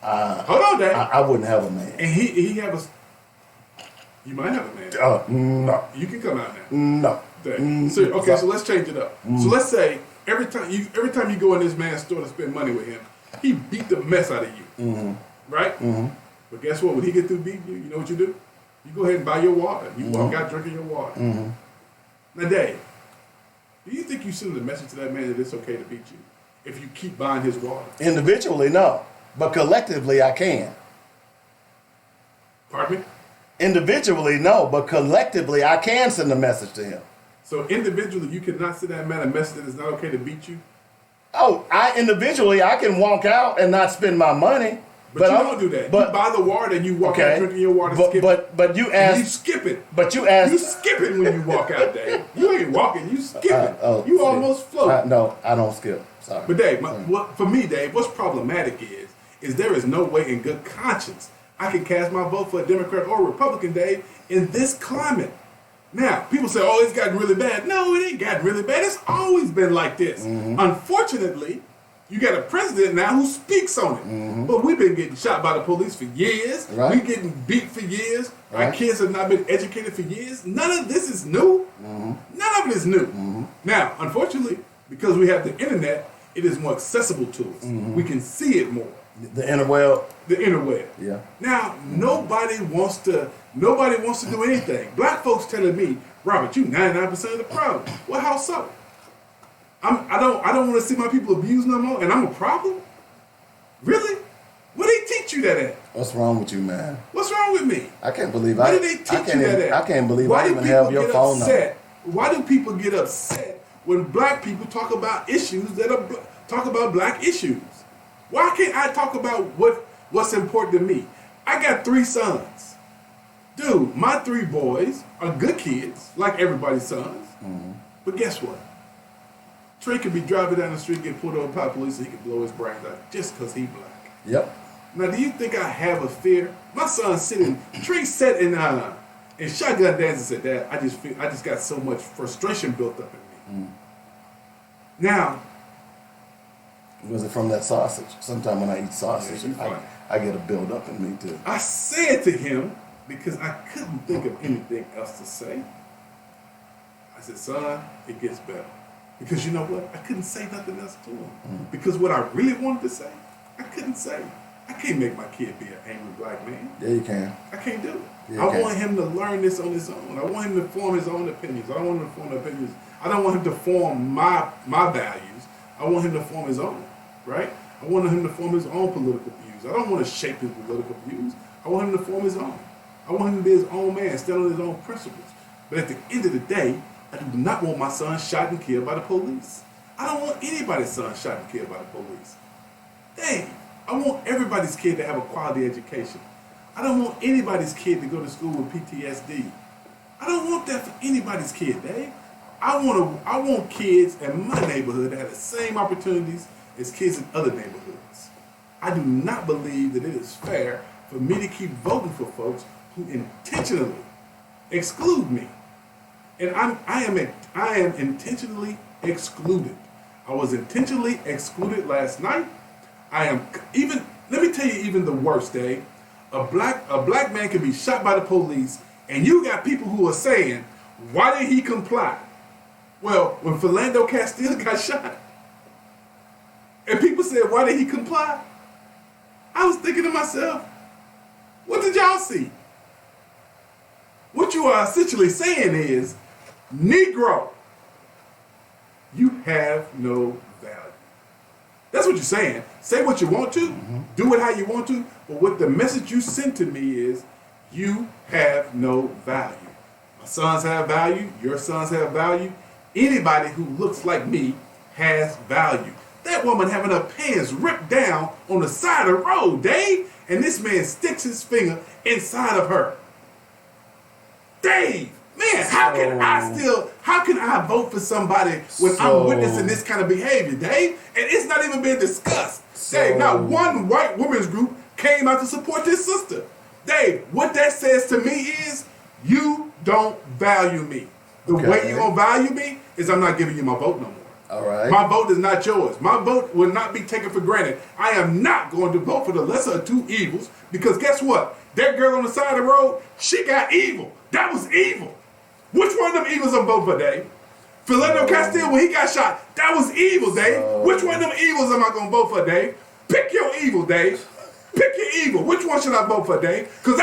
hold on, Dave. I wouldn't have a man. And he have a... You might have a man. No. You can come out now. No. Dave. So let's change it up. So let's say every time you go in this man's store to spend money with him, he beat the mess out of you. Right? But guess what? When he get through beating you, you know what you do? You go ahead and buy your water. You walk out drinking your water. Now, Dave, do you think you send a message to that man that it's okay to beat you if you keep buying his water? Individually, no. But collectively, I can. Pardon me? Individually, no. But collectively, I can send a message to him. So individually, you cannot send that man a message that it's not okay to beat you? Oh, individually, I can walk out and not spend my money. But you don't do that. You buy the water and you walk out drinking your water. But you ask. You skip it. But you ask. You skip it when you walk out, Dave. You ain't walking. You skip it. You almost float. No, I don't skip. Sorry. But Dave, for me, Dave, what's problematic is there is no way in good conscience I can cast my vote for a Democrat or a Republican, Dave, in this climate. Now, people say, "Oh, it's gotten really bad." No, it ain't gotten really bad. It's always been like this. Unfortunately. You got a president now who speaks on it. But we've been getting shot by the police for years. Right. We're getting beat for years. Our kids have not been educated for years. None of this is new. None of it is new. Now, unfortunately, because we have the internet, it is more accessible to us. We can see it more. The interweb. The interweb. Yeah. Now, nobody wants to do anything. Black folks telling me, Robert, you 99% of the problem. Well, how so? I don't want to see my people abused no more, and I'm a problem? Really? Where they teach you that at? What's wrong with you, man? What's wrong with me? I can't believe Where did they teach you that at? I can't believe I even have your phone number. Why do people get upset when black people talk about issues talk about black issues? Why can't I talk about what's important to me? I got 3 sons. Dude, my 3 boys are good kids, like everybody's sons. But guess what? Trey could be driving down the street, get pulled over by police, and he could blow his brains out just because he black. Yep. Now, do you think I have a fear? My son sitting, Trey sat in shotgun dance and said, Dad, I just got so much frustration built up in me. Now, Was it from that sausage? Sometime when I eat sausage, Yeah, I get a build up in me too. I said to him, because I couldn't think of anything else to say, I said, son, it gets better. Because you know what? I couldn't say nothing else to him. Because what I really wanted to say, I couldn't say. I can't make my kid be an angry black man. Yeah, you can. I can't do it. Yeah, I want him to learn this on his own. I want him to form his own opinions. I don't want him to form opinions. I don't want him to form my values. I want him to form his own, right? I want him to form his own political views. I don't want to shape his political views. I want him to form his own. I want him to be his own man, stand on his own principles. But at the end of the day, I do not want my son shot and killed by the police. I don't want anybody's son shot and killed by the police. Dang, I want everybody's kid to have a quality education. I don't want anybody's kid to go to school with PTSD. I don't want that for anybody's kid, Dave. I want kids in my neighborhood to have the same opportunities as kids in other neighborhoods. I do not believe that it is fair for me to keep voting for folks who intentionally exclude me. And I am intentionally excluded. I was intentionally excluded last night. Let me tell you even the worst, Dave. A black man can be shot by the police, and you got people who are saying, why did he comply? Well, when Philando Castile got shot, and people said, why did he comply? I was thinking to myself, what did y'all see? What you are essentially saying is, Negro, you have no value. That's what you're saying. Say what you want to, do it how you want to, but what the message you send to me is, you have no value. My sons have value, your sons have value. Anybody who looks like me has value. That woman having her pants ripped down on the side of the road, Dave, and this man sticks his finger inside of her. Dave, man, how can I vote for somebody when I'm witnessing this kind of behavior, Dave? And it's not even being discussed. Dave, not one white women's group came out to support this sister. Dave, what that says to me is, you don't value me. The way you're going to value me is I'm not giving you my vote no more. All right. My vote is not yours. My vote will not be taken for granted. I am not going to vote for the lesser of two evils, because guess what? That girl on the side of the road, she got evil. That was evil. Which one of them evils I'm voting for, Dave? Philando Castile, when he got shot, that was evil, Dave. Which one of them evils am I going to vote for, Dave? Pick your evil, Dave. Pick your evil. Which one should I vote for, Dave? Because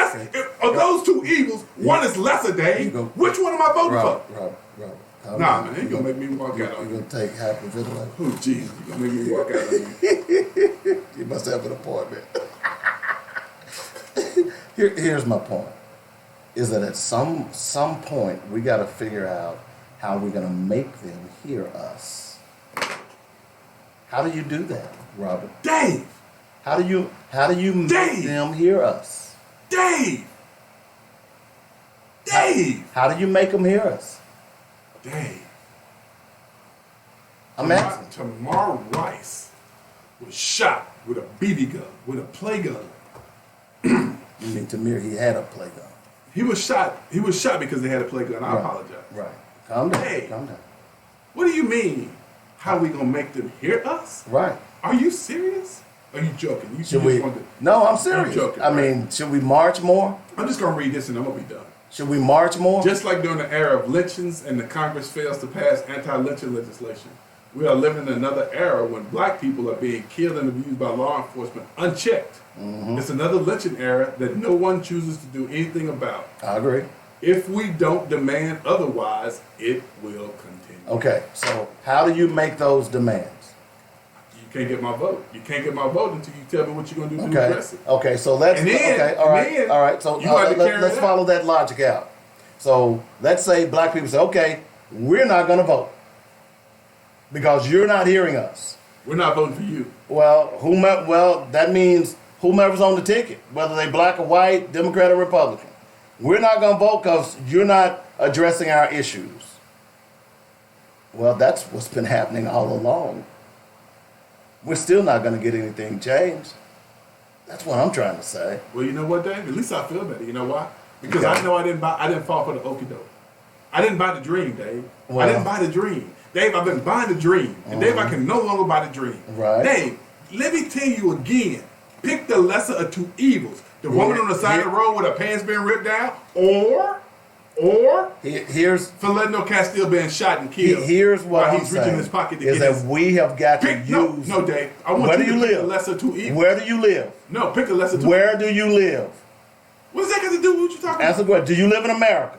of those two evils, one is lesser, Dave. Which one am I voting for? Robert. Nah, man, you're going to make me walk out on you. You're going to take half of it away. Oh, Jesus, you're going to make me walk out on you. You must have an appointment. Here's my point. Is that at some point, we got to figure out how we're going to make them hear us. How do you do that, Robert? Dave! How do you make them hear us? Dave! How do you make them hear us? Dave. I'm asking. Tamar Rice was shot with a BB gun, with a play gun. You mean Tamir, he had a play gun. He was shot because they had a play gun. I apologize. Right. Calm down. Hey, calm down. What do you mean? How are we gonna make them hear us? Right. Are you serious? Are you joking? No, I'm serious. I'm joking, I mean, should we march more? I'm just gonna read this and I'm gonna be done. Should we march more? Just like during the era of lynchings and the Congress fails to pass anti-lynching legislation, we are living in another era when black people are being killed and abused by law enforcement unchecked. It's another lynching era that no one chooses to do anything about. I agree. If we don't demand otherwise, it will continue. Okay, so how do you make those demands? You can't get my vote. You can't get my vote until you tell me what you're going to do to address it. Okay, so let's. All right. So let's follow that logic out. So let's say black people say, okay, we're not going to vote because you're not hearing us. We're not voting for you. Well, that means whomever's on the ticket, whether they black or white, Democrat or Republican. We're not going to vote because you're not addressing our issues. Well, that's what's been happening all along. We're still not going to get anything changed. That's what I'm trying to say. Well, you know what, Dave? At least I feel better. You know why? Because Okay. I know I didn't fall for the okie doke. I didn't buy the dream, Dave. Well, I didn't buy the dream. Dave, I've been buying the dream. And Dave, I can no longer buy the dream. Right. Dave, let me tell you again. Pick the lesser of two evils. The woman on the side of the road with her pants being ripped down, or here's Philando Castile being shot and killed. Here's what while I'm he's reaching saying his pocket to is get that his, we have got to use. No, Dave. I want where you do to you pick live? the lesser two evils. Where do you live? No, pick the lesser two. Where do you live? What's that got to do with what you're talking Answer the question. Do you live in America?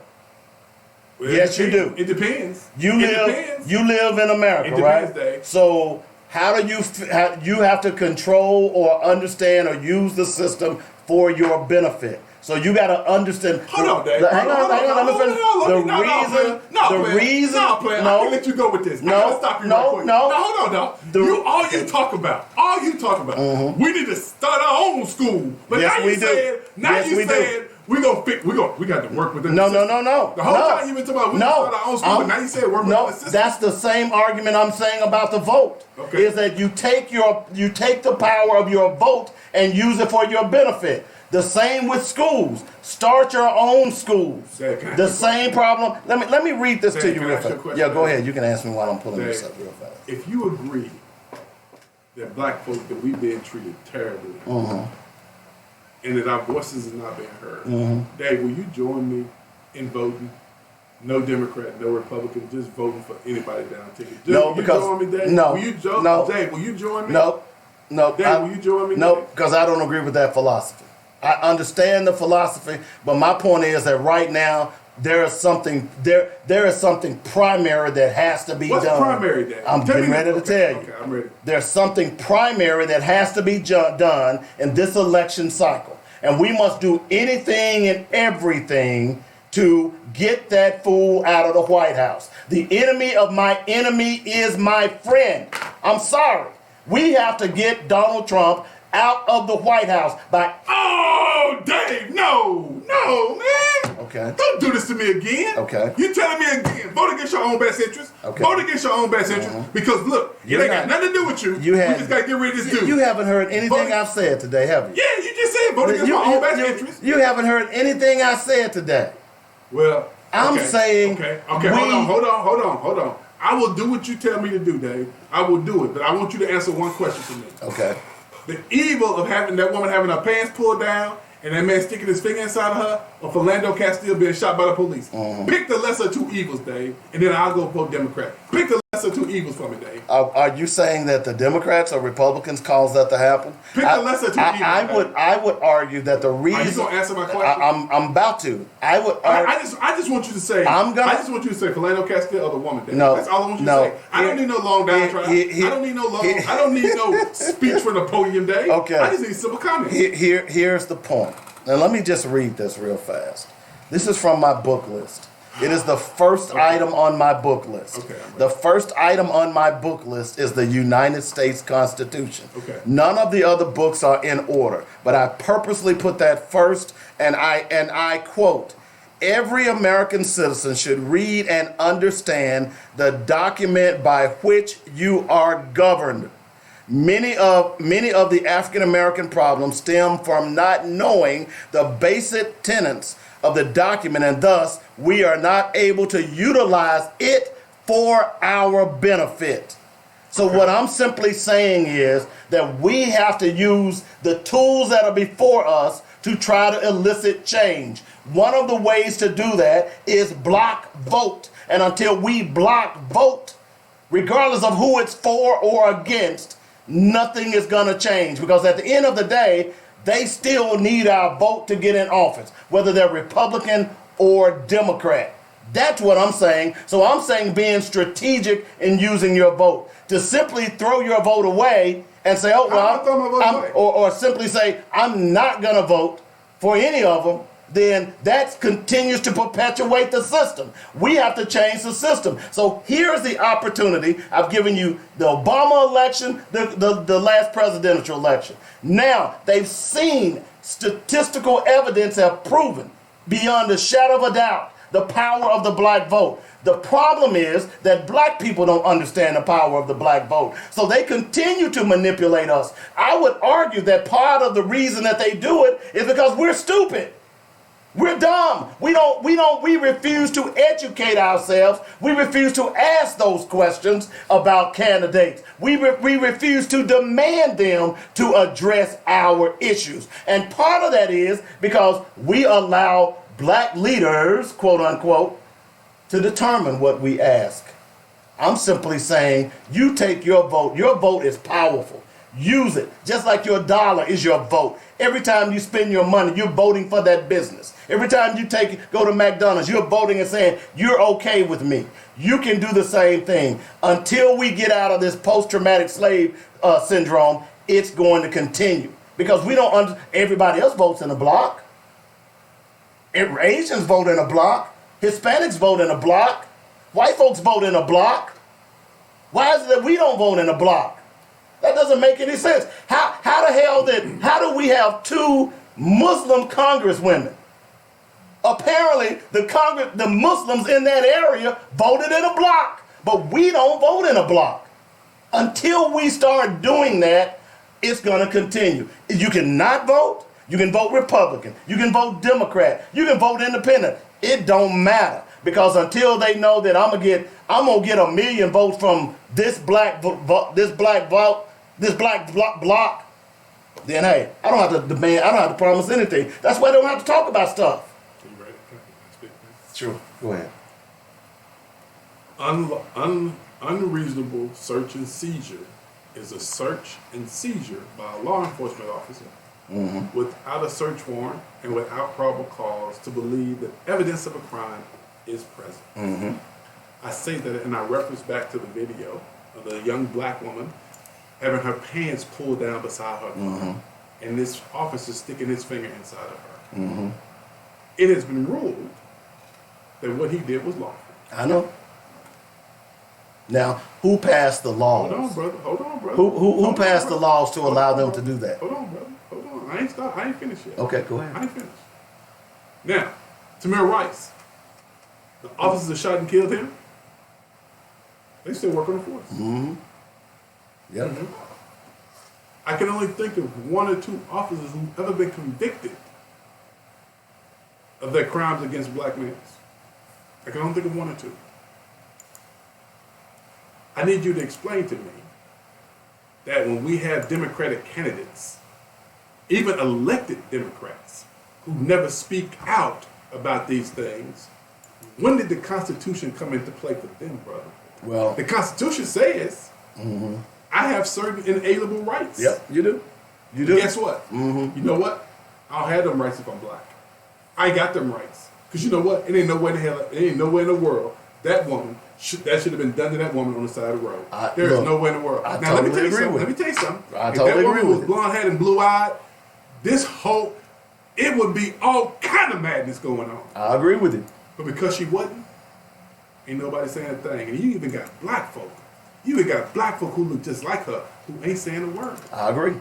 Well, Yes, you do. It depends. You live in America, It depends, right? Dave. So how do you have to control or understand or use the system for your benefit? So you got to understand. Hold on, Dave. Hang on. Let me finish. The reason. No, player. I can let you go with this. I gotta stop you right quick. No. Hold on, no. All you talk about. Mm-hmm. We need to start our own school. But Yes, now we you do. said. Now Yes, you we do. said we got to work within No. the system. The whole time you've been talking about we start our own school, but now you said work within the system. That's the same argument I'm saying about the vote. Okay. Is that you take the power of your vote and use it for your benefit. The same with schools. Start your own schools. Dave, can I The ask you a same problem. Let me read this Dave, to you can I real ask you a fast. question, Yeah, go Dave? ahead. You can ask me while I'm pulling Dave, this up real fast. If you agree that black folks, that we've been treated terribly, and that our voices are not being heard, Dave, will you join me in voting? No Democrat, no Republican, just voting for anybody down the ticket. No, will you because- join me, Dave? no, Will you join? no. Dave, will you join me? No. Dave, will you join me? No, Dave? because I don't agree with that philosophy. I understand the philosophy, but my point is that right now there is something primary that has to be What's done. primary, Dave? I'm Tell getting me ready to tell you. Okay, I'm ready. There's something primary that has to be done in this election cycle. And we must do anything and everything to get that fool out of the White House. The enemy of my enemy is my friend. I'm sorry. We have to get Donald Trump out of the White House by... Oh, Dave, no, man. Okay. Don't do this to me again. Okay. You telling me again, vote against your own best interest. Okay. Vote against your own best interest. Because look, it ain't got nothing to do with you. We just got to get rid of this dude. You haven't heard anything Vote- I've said today, have you? Yeah, you just said vote against your own best interest. You haven't heard anything I said today. Well, I'm saying Okay, hold on. I will do what you tell me to do, Dave. I will do it, but I want you to answer one question for me. Okay. The evil of having that woman having her pants pulled down and that man sticking his finger inside of her, or Philando Castile being shot by the police. Pick the lesser two evils, Dave, and then I'll go vote Democrat. Pick the lesser two evils for me, Dave. Are you saying that the Democrats or Republicans caused that to happen? Pick the lesser two evils. I would argue that the reason. Are you gonna answer my question? I'm about to. I would. I just want you to say. I just want you to say Philando Castile or the woman. Dave. No, that's all I want you no. to say. I don't need no long diatribe. I don't need no long. I don't need no speech from the podium, Dave. Okay. I just need simple comments. Here's the point. Now let me just read this real fast. This is from my book list. It is the first item on my book list. Okay, I'm ready. The first item on my book list is the United States Constitution. Okay. None of the other books are in order, but I purposely put that first, and I quote, "Every American citizen should read and understand the document by which you are governed. Many of the African American problems stem from not knowing the basic tenets of the document, and thus we are not able to utilize it for our benefit." So what I'm simply saying is that we have to use the tools that are before us to try to elicit change. One of the ways to do that is block vote. And until we block vote, regardless of who it's for or against, nothing is going to change, because at the end of the day, they still need our vote to get in office, whether they're Republican or Democrat. That's what I'm saying. So I'm saying being strategic in using your vote. To simply throw your vote away and say, oh, well, or simply say, I'm not going to vote for any of them, then that continues to perpetuate the system. We have to change the system. So here's the opportunity. I've given you the Obama election, the last presidential election. Now, they've seen statistical evidence have proven beyond a shadow of a doubt the power of the black vote. The problem is that black people don't understand the power of the black vote. So they continue to manipulate us. I would argue that part of the reason that they do it is because we're stupid. We're dumb. We refuse to educate ourselves. We refuse to ask those questions about candidates. We refuse to demand them to address our issues. And part of that is because we allow black leaders, quote unquote, to determine what we ask. I'm simply saying, you take your vote. Your vote is powerful. Use it. Just like your dollar is your vote. Every time you spend your money, you're voting for that business. Every time you go to McDonald's, you're voting and saying, you're okay with me. You can do the same thing. Until we get out of this post-traumatic slave syndrome, it's going to continue. Because we don't everybody else votes in a block. Asians vote in a block. Hispanics vote in a block. White folks vote in a block. Why is it that we don't vote in a block? That doesn't make any sense. How do we have 2 Muslim congresswomen? Apparently, the Muslims in that area voted in a block, but we don't vote in a block. Until we start doing that, it's going to continue. You can not vote. You can vote Republican. You can vote Democrat. You can vote Independent. It don't matter, because until they know that I'm gonna get 1 million votes from this black block, then hey, I don't have to demand. I don't have to promise anything. That's why they don't have to talk about stuff. Are you ready? Can I speak, man? Sure, go ahead. Unreasonable search and seizure is a search and seizure by a law enforcement officer without a search warrant and without probable cause to believe that evidence of a crime is present. I say that, and I reference back to the video of the young black woman having her pants pulled down beside her car, and this officer sticking his finger inside of her. It has been ruled that what he did was lawful. I know. Now, who passed the laws? Hold on, brother. Hold on, brother. Who passed the laws to allow them to do that? Hold on, brother. Hold on. I ain't finished yet. Okay, go ahead. I ain't finished. Now, Tamir Rice, the officers that shot and killed him, they still work on the force. Yep. I can only think of 1 or 2 officers who've ever been convicted of their crimes against black males. I can only think of 1 or 2. I need you to explain to me that when we have Democratic candidates, even elected Democrats, who never speak out about these things, when did the Constitution come into play for them, brother? Well, the Constitution says I have certain inalienable rights. Yep, you do. You do. Guess what? You know what? I don't have them rights if I'm black. I ain't got them rights. Because you know what? It ain't nowhere in the world that woman that should have been done to that woman on the side of the road. There is nowhere in the world. Now let me tell you something. Let me tell you something. If that woman was blonde-haired and blue-eyed, it would be all kind of madness going on. I agree with you. But because she wasn't, ain't nobody saying a thing. And you even got black folk. You even got black folk who look just like her who ain't saying a word. I agree.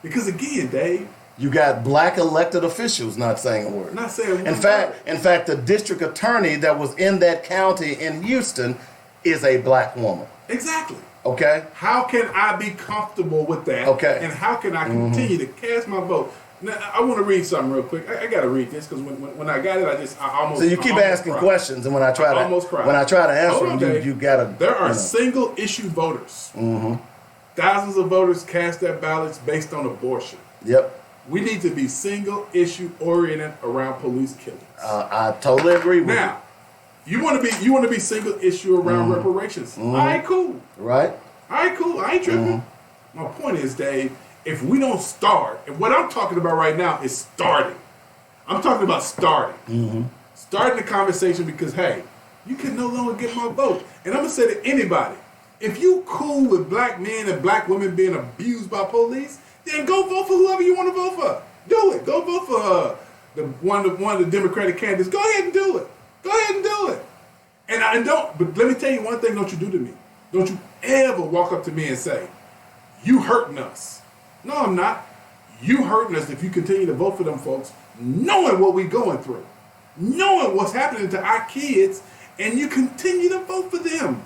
Because again, Dave, you got black elected officials not saying a word. Not saying a word. In fact, the district attorney that was in that county in Houston is a black woman. Exactly. Okay. How can I be comfortable with that? Okay. And how can I continue to cast my vote? Now, I want to read something real quick. I got to read this because when I got it, I almost. So you keep asking questions, and when I try to answer them, you gotta. There are single issue voters. Thousands of voters cast their ballots based on abortion. Yep. We need to be single issue oriented around police killings. I totally agree with you. Now, you want to be single issue around reparations. All right, cool. Right. All right, cool. I ain't tripping. My point is, Dave, if we don't start, and what I'm talking about right now is starting. I'm talking about starting. Starting the conversation because, hey, you can no longer get my vote. And I'm going to say to anybody, if you cool with black men and black women being abused by police, then go vote for whoever you want to vote for. Do it. Go vote one of the Democratic candidates, go ahead and do it. Go ahead and do it. And but let me tell you one thing, don't you do to me. Don't you ever walk up to me and say, you hurting us. No, I'm not. You hurting us if you continue to vote for them folks, knowing what we're going through, knowing what's happening to our kids, and you continue to vote for them.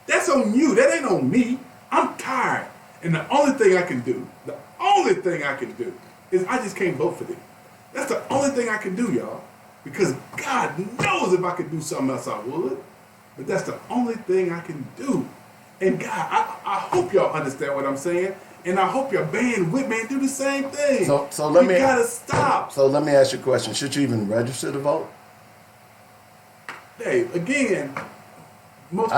That's on you. That ain't on me. I'm tired. And the only thing I can do is I just can't vote for them. That's the only thing I can do, y'all. Because God knows if I could do something else, I would. But that's the only thing I can do. And God, I hope y'all understand what I'm saying. And I hope your band with me and do the same thing. So let me gotta stop. So let me ask you a question. Should you even register to vote? Dave, again, most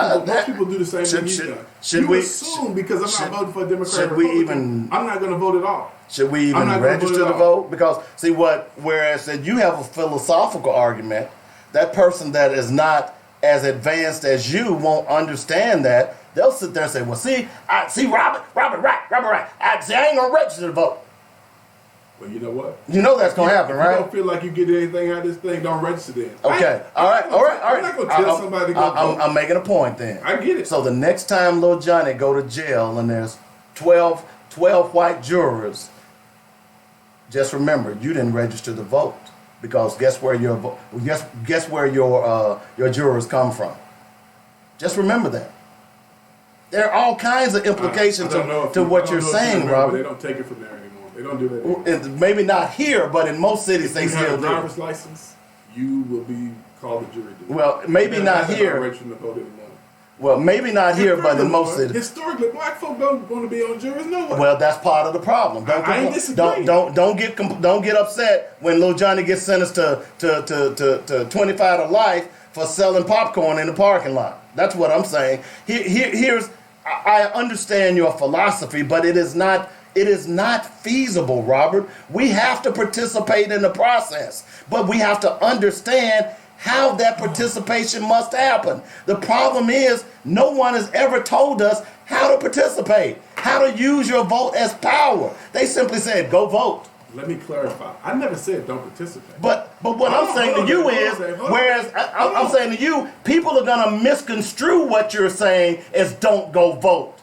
people do the same thing you've done. You assume because I'm not voting for a Democrat or Republican, I'm not going to vote at all. Should we even register to vote? Because see whereas that you have a philosophical argument, that person that is not as advanced as you won't understand that. They'll sit there and say, well, Robert right. I ain't going to register to vote. Well, you know what? You know that's going to happen, right? If you don't feel like you get anything out of this thing, don't register then. Okay. All right. I'm not going to tell somebody to go vote. I'm making a point then. I get it. So the next time Lil Johnny go to jail and there's 12 white jurors, just remember, you didn't register to vote. Because guess where your jurors come from. Just remember that. There are all kinds of implications to what you're saying, Robert. They don't take it from there anymore. They don't do that anymore. Maybe not here, but in most cities they still do. If you have a driver's license, you will be called a jury. Well, maybe not here. Well, maybe not here, but in most cities. Historically, black folk don't want to be on juries nowhere. Well, that's part of the problem. I ain't disagreeing. Don't get upset when Lil Johnny gets sentenced to 25 to life for selling popcorn in the parking lot. That's what I'm saying. I understand your philosophy, but it is not feasible, Robert. We have to participate in the process, but we have to understand how that participation must happen. The problem is no one has ever told us how to participate, how to use your vote as power. They simply said, go vote. Let me clarify. I never said don't participate. But what I'm saying to you is, whereas I'm saying to you, people are going to misconstrue what you're saying as don't go vote.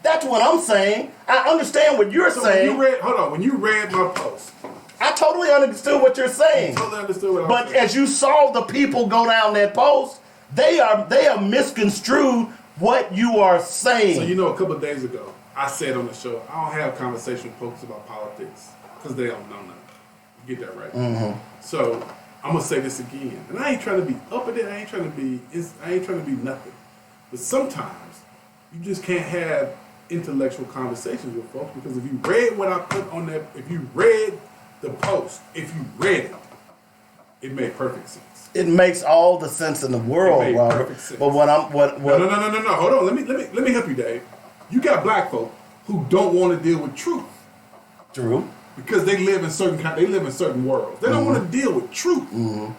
That's what I'm saying. I understand what you're saying. When you read my post, I totally understood what you're saying. Totally understood what I'm saying. But as you saw the people go down that post, they are misconstrued what you are saying. So a couple of days ago, I said on the show, I don't have conversation with folks about politics because they don't know nothing. You get that right? Mm-hmm. So I'm gonna say this again, and I ain't trying to be uppity. I ain't trying to be nothing. But sometimes you just can't have intellectual conversations with folks because if you read what I put on there, if you read the post, if you read it, it made perfect sense. It makes all the sense in the world, Robert. But No. Hold on. Let me help you, Dave. You got black folk who don't want to deal with truth. True. Because they live in certain worlds. They don't want to deal with truth,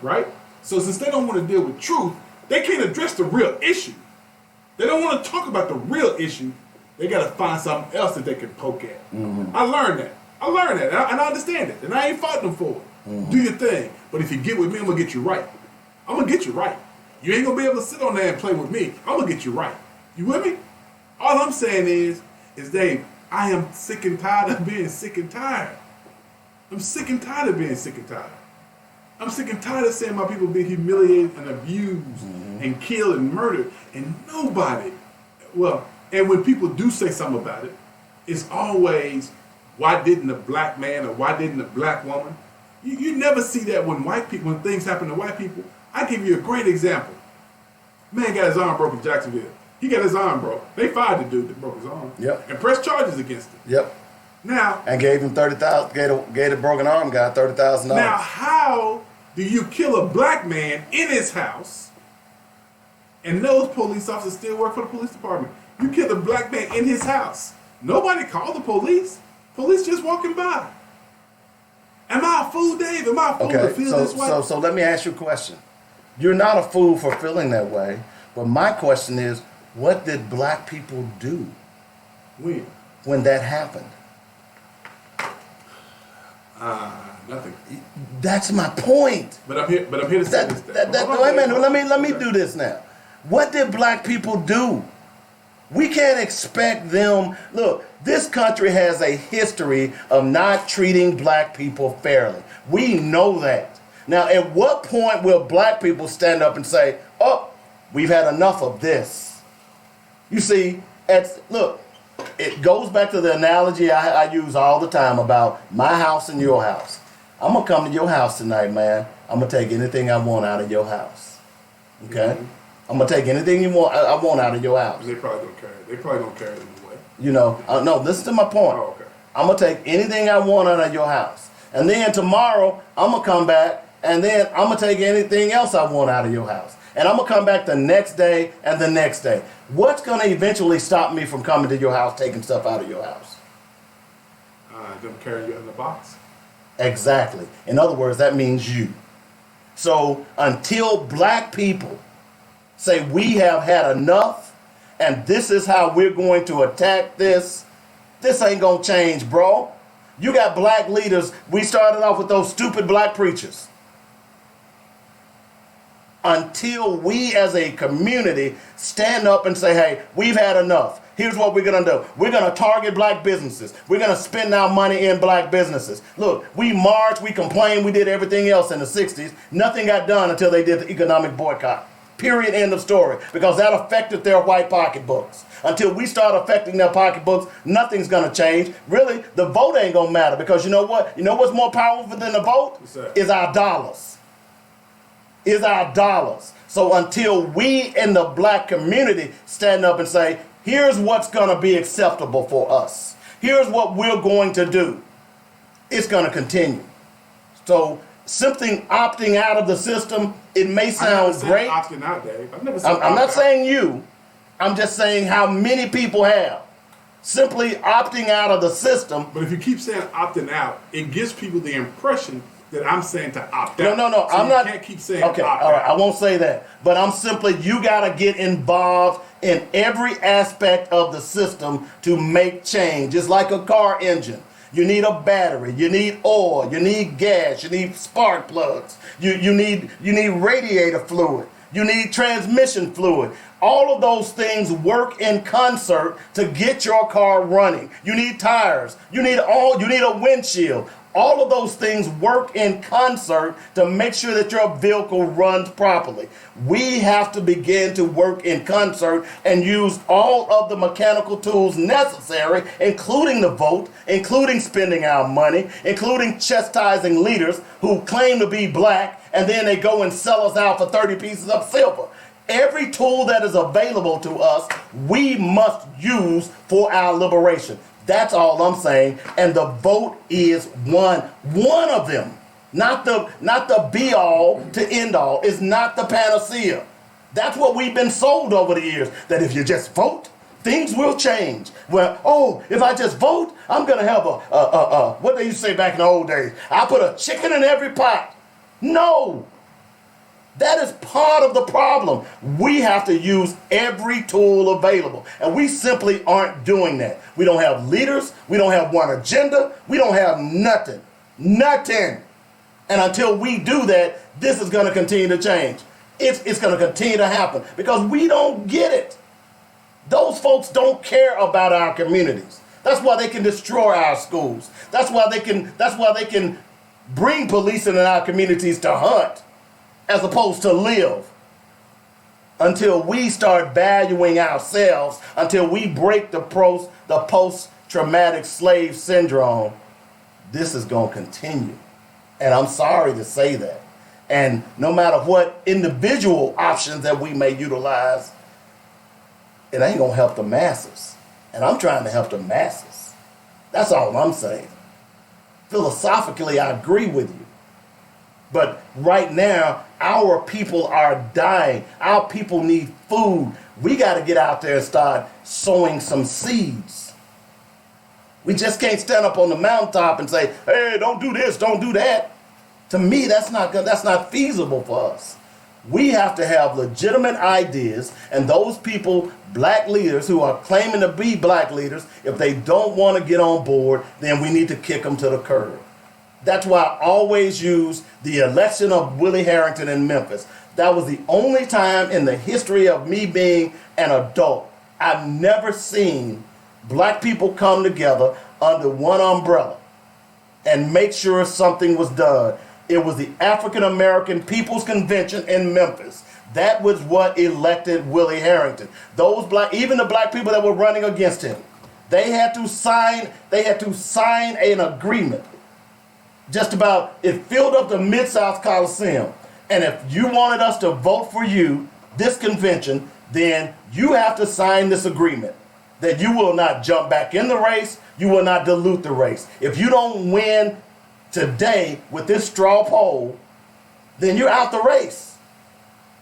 right? So since they don't want to deal with truth, they can't address the real issue. They don't want to talk about the real issue. They got to find something else that they can poke at. I learned that, and I understand it, and I ain't fought them for it. Do your thing, but if you get with me, I'm gonna get you right. I'm gonna get you right. You ain't gonna be able to sit on there and play with me. I'm gonna get you right. You with me? All I'm saying is Dave, I am sick and tired of being sick and tired. I'm sick and tired of being sick and tired. I'm sick and tired of seeing my people be humiliated and abused and killed and murdered, and nobody. And when people do say something about it, it's always, why didn't a black man or why didn't a black woman? You never see that when things happen to white people. I give you a great example. Man got his arm broke in Jacksonville. He got his arm broke. They fired the dude that broke his arm. Yep. And pressed charges against him. Yep. Now. And gave him $30,000. Gave the broken arm guy $30,000. Now, how do you kill a black man in his house, and those police officers still work for the police department? You killed a black man in his house. Nobody called the police. Police just walking by. Am I a fool, Dave? Am I a fool to feel this way? So let me ask you a question. You're not a fool for feeling that way, but my question is, what did black people do when that happened? Nothing. That's my point. But I'm here to say this. Wait a minute. Let me do this now. What did black people do? We can't expect them. Look, this country has a history of not treating black people fairly. We know that. Now, at what point will black people stand up and say, "Oh, we've had enough of this"? You see, look, it goes back to the analogy I use all the time about my house and your house. I'm gonna come to your house tonight, man. I'm gonna take anything I want out of your house. Okay? Mm-hmm. I'm gonna take anything I want out of your house. They probably don't care. They probably don't care anyway. You know, no, listen to my point. Oh, okay. I'm gonna take anything I want out of your house. And then tomorrow, I'm gonna come back, and then I'm gonna take anything else I want out of your house. And I'm gonna come back the next day and the next day. What's gonna eventually stop me from coming to your house, taking stuff out of your house? Them carrying you in the box. Exactly. In other words, that means you. So until black people say we have had enough and this is how we're going to attack this ain't gonna change, bro. You got black leaders. We started off with those stupid black preachers. Until we as a community stand up and say, hey, we've had enough. Here's what we're going to do. We're going to target black businesses. We're going to spend our money in black businesses. Look, we marched, we complained, we did everything else in the 60s. Nothing got done until they did the economic boycott. Period, end of story. Because that affected their white pocketbooks. Until we start affecting their pocketbooks, nothing's going to change. Really, the vote ain't going to matter. Because you know what? You know what's more powerful than the vote? Is our dollars. Is our dollars. So until we in the black community stand up and say, here's what's going to be acceptable for us. Here's what we're going to do. It's going to continue. So something opting out of the system, it may sound great. Opting out, Dave. I'm not saying you. I'm just saying how many people have. Simply opting out of the system. But if you keep saying opting out, it gives people the impression that I'm saying to opt out. No, so I'm not. You can't keep saying okay, opt all right, out. I won't say that. But I'm simply, you got to get involved in every aspect of the system to make change. It's like a car engine. You need a battery, you need oil, you need gas, you need spark plugs, you need radiator fluid, you need transmission fluid. All of those things work in concert to get your car running. You need tires, you need a windshield. All of those things work in concert to make sure that your vehicle runs properly. We have to begin to work in concert and use all of the mechanical tools necessary, including the vote, including spending our money, including chastising leaders who claim to be black, and then they go and sell us out for 30 pieces of silver. Every tool that is available to us, we must use for our liberation. That's all I'm saying. And the vote is one of them. Not the be all to end all. It's not the panacea. That's what we've been sold over the years. That if you just vote, things will change. Well, if I just vote, I'm gonna have what they used to say back in the old days. I put a chicken in every pot. No. That is part of the problem. We have to use every tool available. And we simply aren't doing that. We don't have leaders. We don't have one agenda. We don't have nothing. Nothing. And until we do that, this is going to continue to change. It's going to continue to happen because we don't get it. Those folks don't care about our communities. That's why they can destroy our schools. That's why they can bring police into our communities to hunt, as opposed to live. Until we start valuing ourselves, until we break the post-traumatic slave syndrome, this is going to continue. And I'm sorry to say that. And no matter what individual options that we may utilize, it ain't going to help the masses. And I'm trying to help the masses. That's all I'm saying. Philosophically, I agree with you. But right now, our people are dying. Our people need food. We got to get out there and start sowing some seeds. We just can't stand up on the mountaintop and say, hey, don't do this, don't do that. To me, that's not feasible for us. We have to have legitimate ideas, and those people, black leaders who are claiming to be black leaders, if they don't want to get on board, then we need to kick them to the curb. That's why I always use the election of Willie Harrington in Memphis. That was the only time in the history of me being an adult I've never seen black people come together under one umbrella and make sure something was done. It was the African American People's Convention in Memphis. That was what elected Willie Harrington. Those black, even the black people that were running against him, they had to sign an agreement. Just about, it filled up the Mid-South Coliseum. And if you wanted us to vote for you, this convention, then you have to sign this agreement that you will not jump back in the race, you will not dilute the race. If you don't win today with this straw poll, then you're out the race.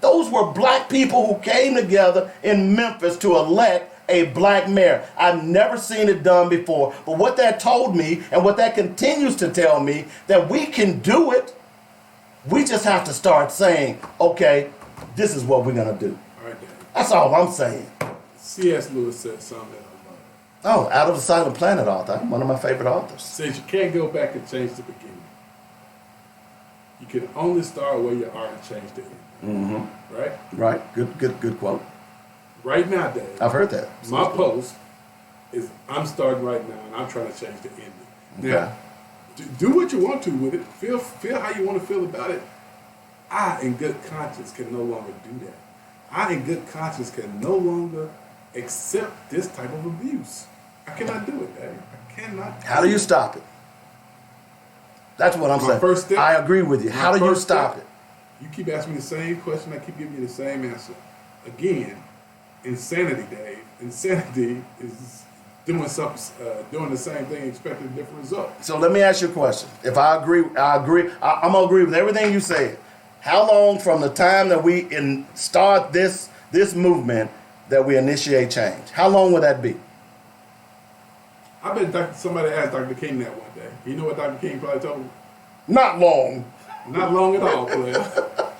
Those were black people who came together in Memphis to elect a black mayor. I've never seen it done before. But what that told me, and what that continues to tell me, that we can do it. We just have to start saying, okay, this is what we're going to do. All right, Dave. That's all I'm saying. C.S. Lewis said something that I love. Oh, Out of the Silent Planet author. One of my favorite authors. Says you can't go back and change the beginning. You can only start where you are and change the end. Right? Right. Good quote. Right now, Dave. I've heard that. My post is I'm starting right now and I'm trying to change the ending. Now, do what you want to with it. Feel how you want to feel about it. I, in good conscience, can no longer do that. I, in good conscience, can no longer accept this type of abuse. I cannot do it, Dave. I cannot. How do you stop it? That's what I'm saying. First step, I agree with you. How do you stop it? You keep asking me the same question. I keep giving you the same answer. Again, insanity, Dave. Insanity is doing the same thing, expecting a different result. So let me ask you a question. If I agree. I'm gonna agree with everything you said. How long from the time that we start this movement that we initiate change? How long would that be? I bet somebody asked Dr. King that one day. You know what Dr. King probably told him? Not long. Not long at all, player.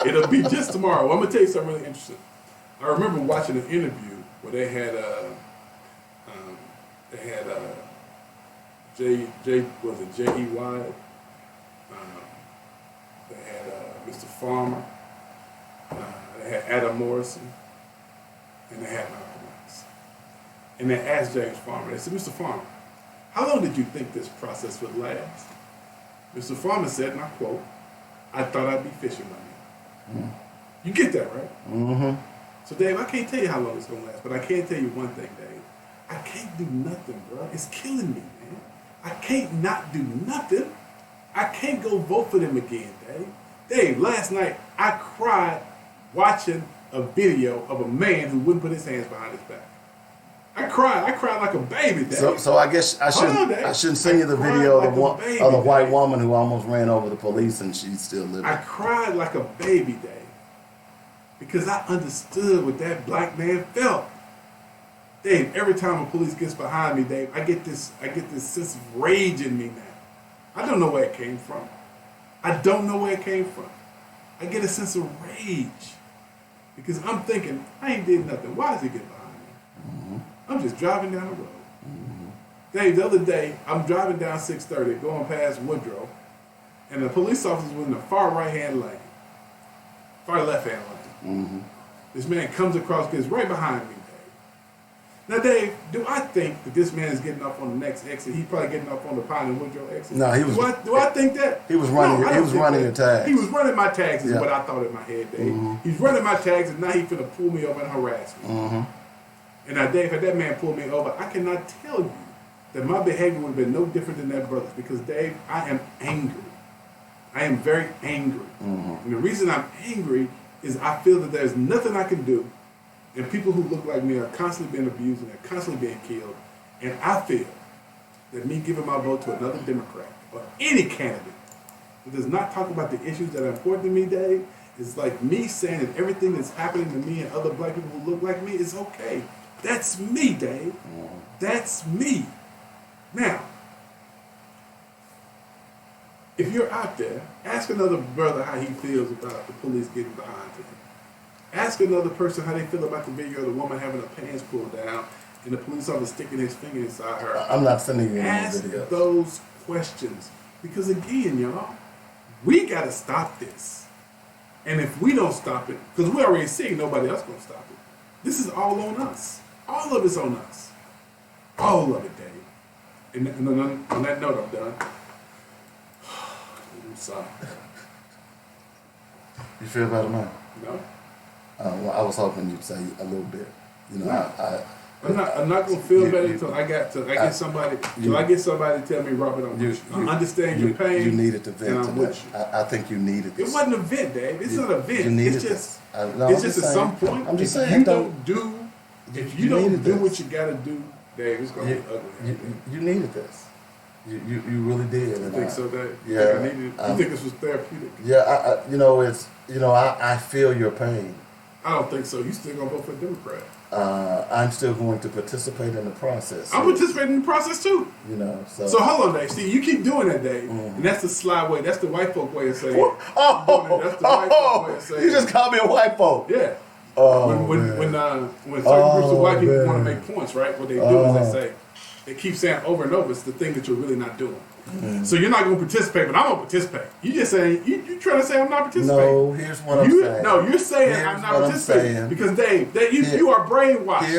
It'll be just tomorrow. Well, I'm gonna tell you something really interesting. I remember watching an interview where they had J.E. Wyatt. They had Mr. Farmer. They had Adam Morrison, and they had Malcolm X. And they asked James Farmer. They said, "Mr. Farmer, how long did you think this process would last?" Mr. Farmer said, and I quote, "I thought I'd be fishing by now." You get that, right? Mm-hmm. So, Dave, I can't tell you how long it's going to last, but I can tell you one thing, Dave. I can't do nothing, bro. It's killing me, man. I can't not do nothing. I can't go vote for them again, Dave. Dave, last night I cried watching a video of a man who wouldn't put his hands behind his back. I cried like a baby, Dave. So I guess I shouldn't send you the video of the white woman who almost ran over the police and she's still living. I cried like a baby, Dave, because I understood what that black man felt. Dave, every time a police gets behind me, Dave, I get this sense of rage in me now. I don't know where it came from. I get a sense of rage because I'm thinking, I ain't did nothing. Why is he getting behind me? I'm just driving down the road. Dave, the other day, I'm driving down 630, going past Woodrow, and the police officer was in the far right-hand lane, far left-hand lane. This man comes across, gets right behind me, Dave. Now, Dave, do I think that this man is getting up on the next exit? He's probably getting up on the Pine and Woodrow exit. No, he was. Do I think that? He was running. No, he was running your tags. He was running my tags, is what I thought in my head, Dave. He's running my tags, and now he's finna pull me over and harass me. And now, Dave, had that man pulled me over, I cannot tell you that my behavior would have been no different than that brother's because, Dave, I am angry. I am very angry. And the reason I'm angry is I feel that there's nothing I can do, and people who look like me are constantly being abused and they're constantly being killed, and I feel that me giving my vote to another Democrat or any candidate who does not talk about the issues that are important to me, Dave, is like me saying that everything that's happening to me and other black people who look like me is okay. That's me, Dave. That's me. Now, if you're out there, ask another brother how he feels about the police getting behind him. Ask another person how they feel about the video of the woman having her pants pulled down and the police officer sticking his finger inside her. I'm not sending you any Ask video. those questions. Because again, y'all, we got to stop this. And if we don't stop it, because we already seeing nobody else going to stop it, this is all on us. All of it's on us. All of it, Dave. And on that note, I'm done. I'm sorry. You feel better, man? No. Well, I was hoping you'd say a little bit. You know, I'm not gonna feel better until I get somebody to tell me, Robert, I understand your pain. You needed to vent and I'm today. with you. I think you needed this. It wasn't a vent, Dave. It's not a vent. You needed it's just this. No, it's just at some point. I'm just if saying. you don't do what you gotta do, Dave, it's gonna be ugly. You needed this. You really did. I think so, Dave. Yeah. I think I needed it. You think this was therapeutic? Yeah. I feel your pain. I don't think so. You still gonna vote for a Democrat? I'm still going to participate in the process. I'm participating in the process too. You know, so hold on, Dave. See, you keep doing that, Dave, and that's the sly way. That's the white folk way of saying. That's the white folk way of saying. You just called me a white folk. Yeah. When certain groups of white people want to make points, right? What they do is they keep saying over and over, it's the thing that you're really not doing. Mm-hmm. So you're not going to participate, but I'm going to participate. You just saying, you trying to say I'm not participating. No, here's what I'm saying. No, you're saying I'm not participating. Because Dave, you are brainwashed.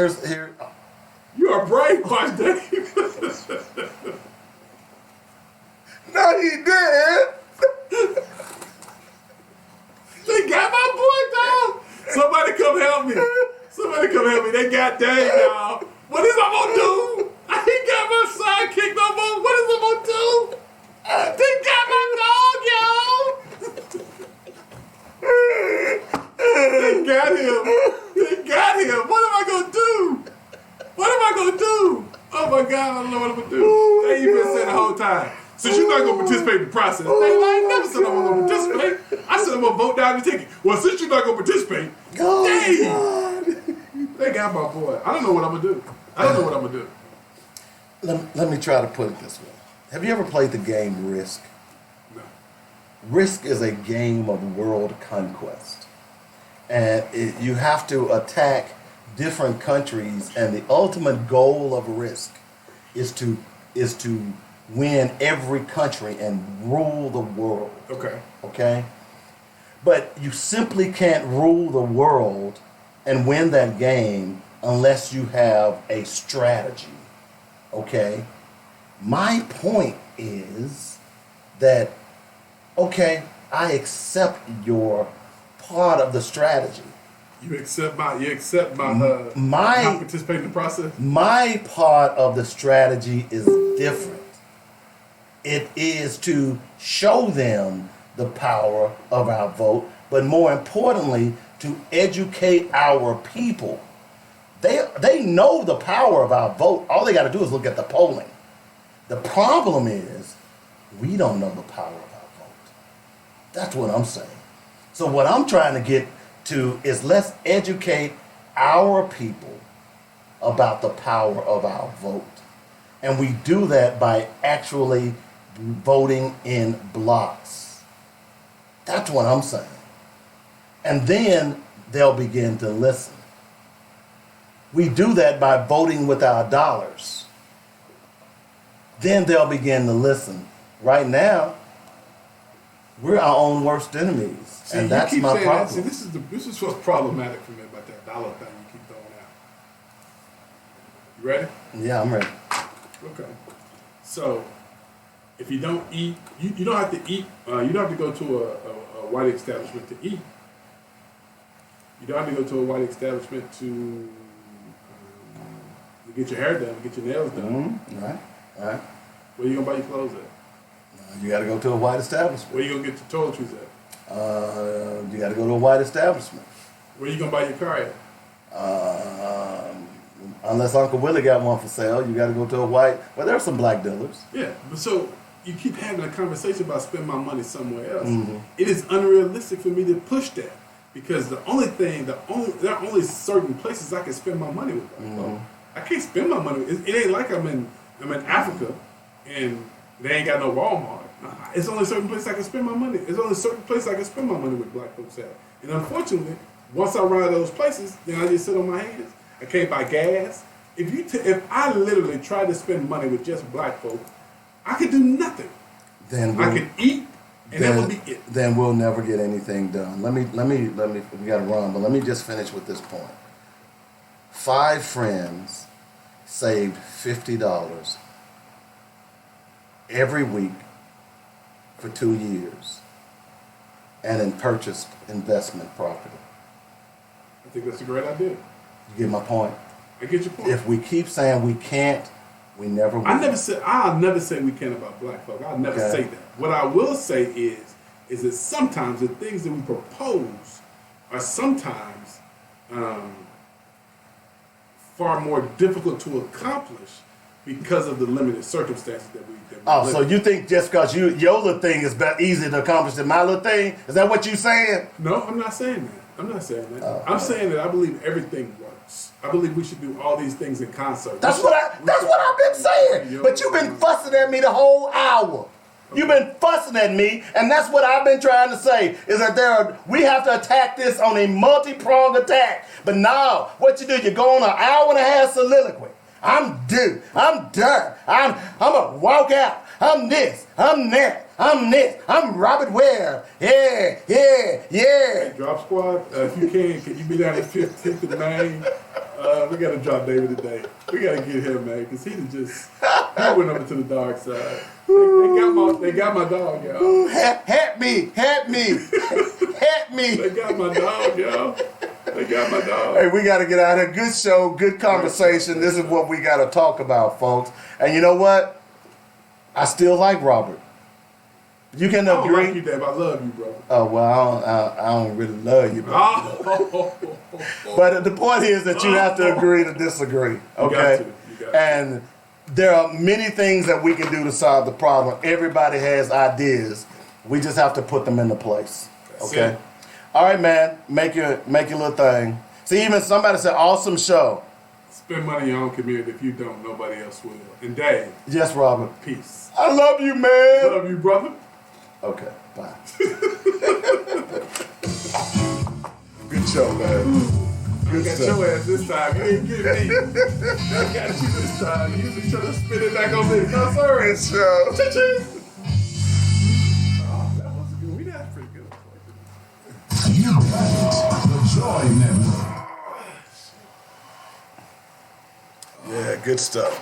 You are brainwashed, Dave. No, he did. They got my boy down. Somebody come help me. They got Dave, y'all. What is I gonna do? I ain't got my sidekick no more. What is I gonna do? They got my dog, y'all. They got him. What am I gonna do? Oh my God, I don't know what I'm gonna do. They even said the whole time. Since you're not gonna participate in the process, I ain't never said I'm gonna participate. I said I'm gonna vote down the ticket. Well, since you're not gonna participate, they got my boy. I don't know what I'm gonna do. Let me try to put it this way. Have you ever played the game Risk? No. Risk is a game of world conquest. And you have to attack different countries, and the ultimate goal of Risk is to win every country and rule the world. Okay? But you simply can't rule the world and win that game unless you have a strategy. Okay? My point is that, okay, I accept your part of the strategy. You accept my not participating in the process? My part of the strategy is different. It is to show them the power of our vote, but more importantly, to educate our people. They know the power of our vote. All they got to do is look at the polling. The problem is we don't know the power of our vote. That's what I'm saying. So what I'm trying to get to is let's educate our people about the power of our vote. And we do that by actually voting in blocks. That's what I'm saying. And then they'll begin to listen. We do that by voting with our dollars. Then they'll begin to listen. Right now, we're our own worst enemies. See, and that's my problem. See, this is what's problematic for me about that dollar thing you keep throwing out. You ready? Yeah, I'm ready. Okay. So, if you don't eat, you don't have to eat. You don't have to go to a white establishment to eat. You don't have to go to a white establishment to get your hair done, get your nails done. Mm-hmm. All right. Where you gonna buy your clothes at? You got to go to a white establishment. Where you gonna get your toiletries at? You got to go to a white establishment. Where you gonna buy your car at? Unless Uncle Willie got one for sale, you got to go to a white. Well, there are some black dealers. Yeah, but so you keep having a conversation about spending my money somewhere else. Mm-hmm. It is unrealistic for me to push that because there are only certain places I can spend my money with. Mm-hmm. I can't spend my money. It ain't like I'm in Africa and they ain't got no Walmart. It's only certain places I can spend my money. It's only certain places I can spend my money with black folks at. And unfortunately, once I run out of those places, then I just sit on my hands. I can't buy gas. If I literally tried to spend money with just black folk, I could do nothing. Then I can eat, and that will be it. Then we'll never get anything done. Let me. We got to run, but let me just finish with this point. 5 friends saved $50 every week for 2 years, and then purchased investment property. I think that's a great idea. You get my point? I get your point. If we keep saying we can't, we never will. I'll never say we can about black folk. I'll never say that. What I will say is that sometimes the things that we propose are sometimes far more difficult to accomplish because of the limited circumstances that we live so in. you think just because your little thing is easy to accomplish than my little thing? Is that what you saying? No, I'm not saying that. I'm saying that I believe everything works. I believe we should do all these things in concert. That's what I've been saying. But you've been fussing at me the whole hour. You've been fussing at me, and that's what I've been trying to say, is that we have to attack this on a multi-pronged attack. But now, what you do, you go on an hour and a half soliloquy. I'm due. I'm done. I'm gonna walk out. I'm this. I'm that. I'm this. I'm Robert Ware. Yeah. Hey, Drop Squad, if you can you be down at 15th and Main? We got to drop David today. We got to get him, man, because he went over to the dark side. They got my dog, y'all. Help me. Help me. They got my dog, y'all. They got my dog. Hey, we got to get out of here. Good show, good conversation. This is what we got to talk about, folks. And you know what? I still like Robert. You can agree. I don't like you, Dave. I love you, bro. Oh, well, I don't really love you. But the point is that you have to agree to disagree, okay? You got to. And there are many things that we can do to solve the problem. Everybody has ideas. We just have to put them into place, okay? All right, man. Make your little thing. See, even somebody said, awesome show. Spend money in your own community. If you don't, nobody else will. And Dave. Yes, Robert. Peace. I love you, man. Love you, brother. Okay, bye. Good show, man. I got your ass this time. You ain't get me. I got you this time. You just trying to spin it back on me. No, sir. Good show. Cha-ching. Oh, that was good. We got pretty good. You got the Joy Network. Yeah, good stuff.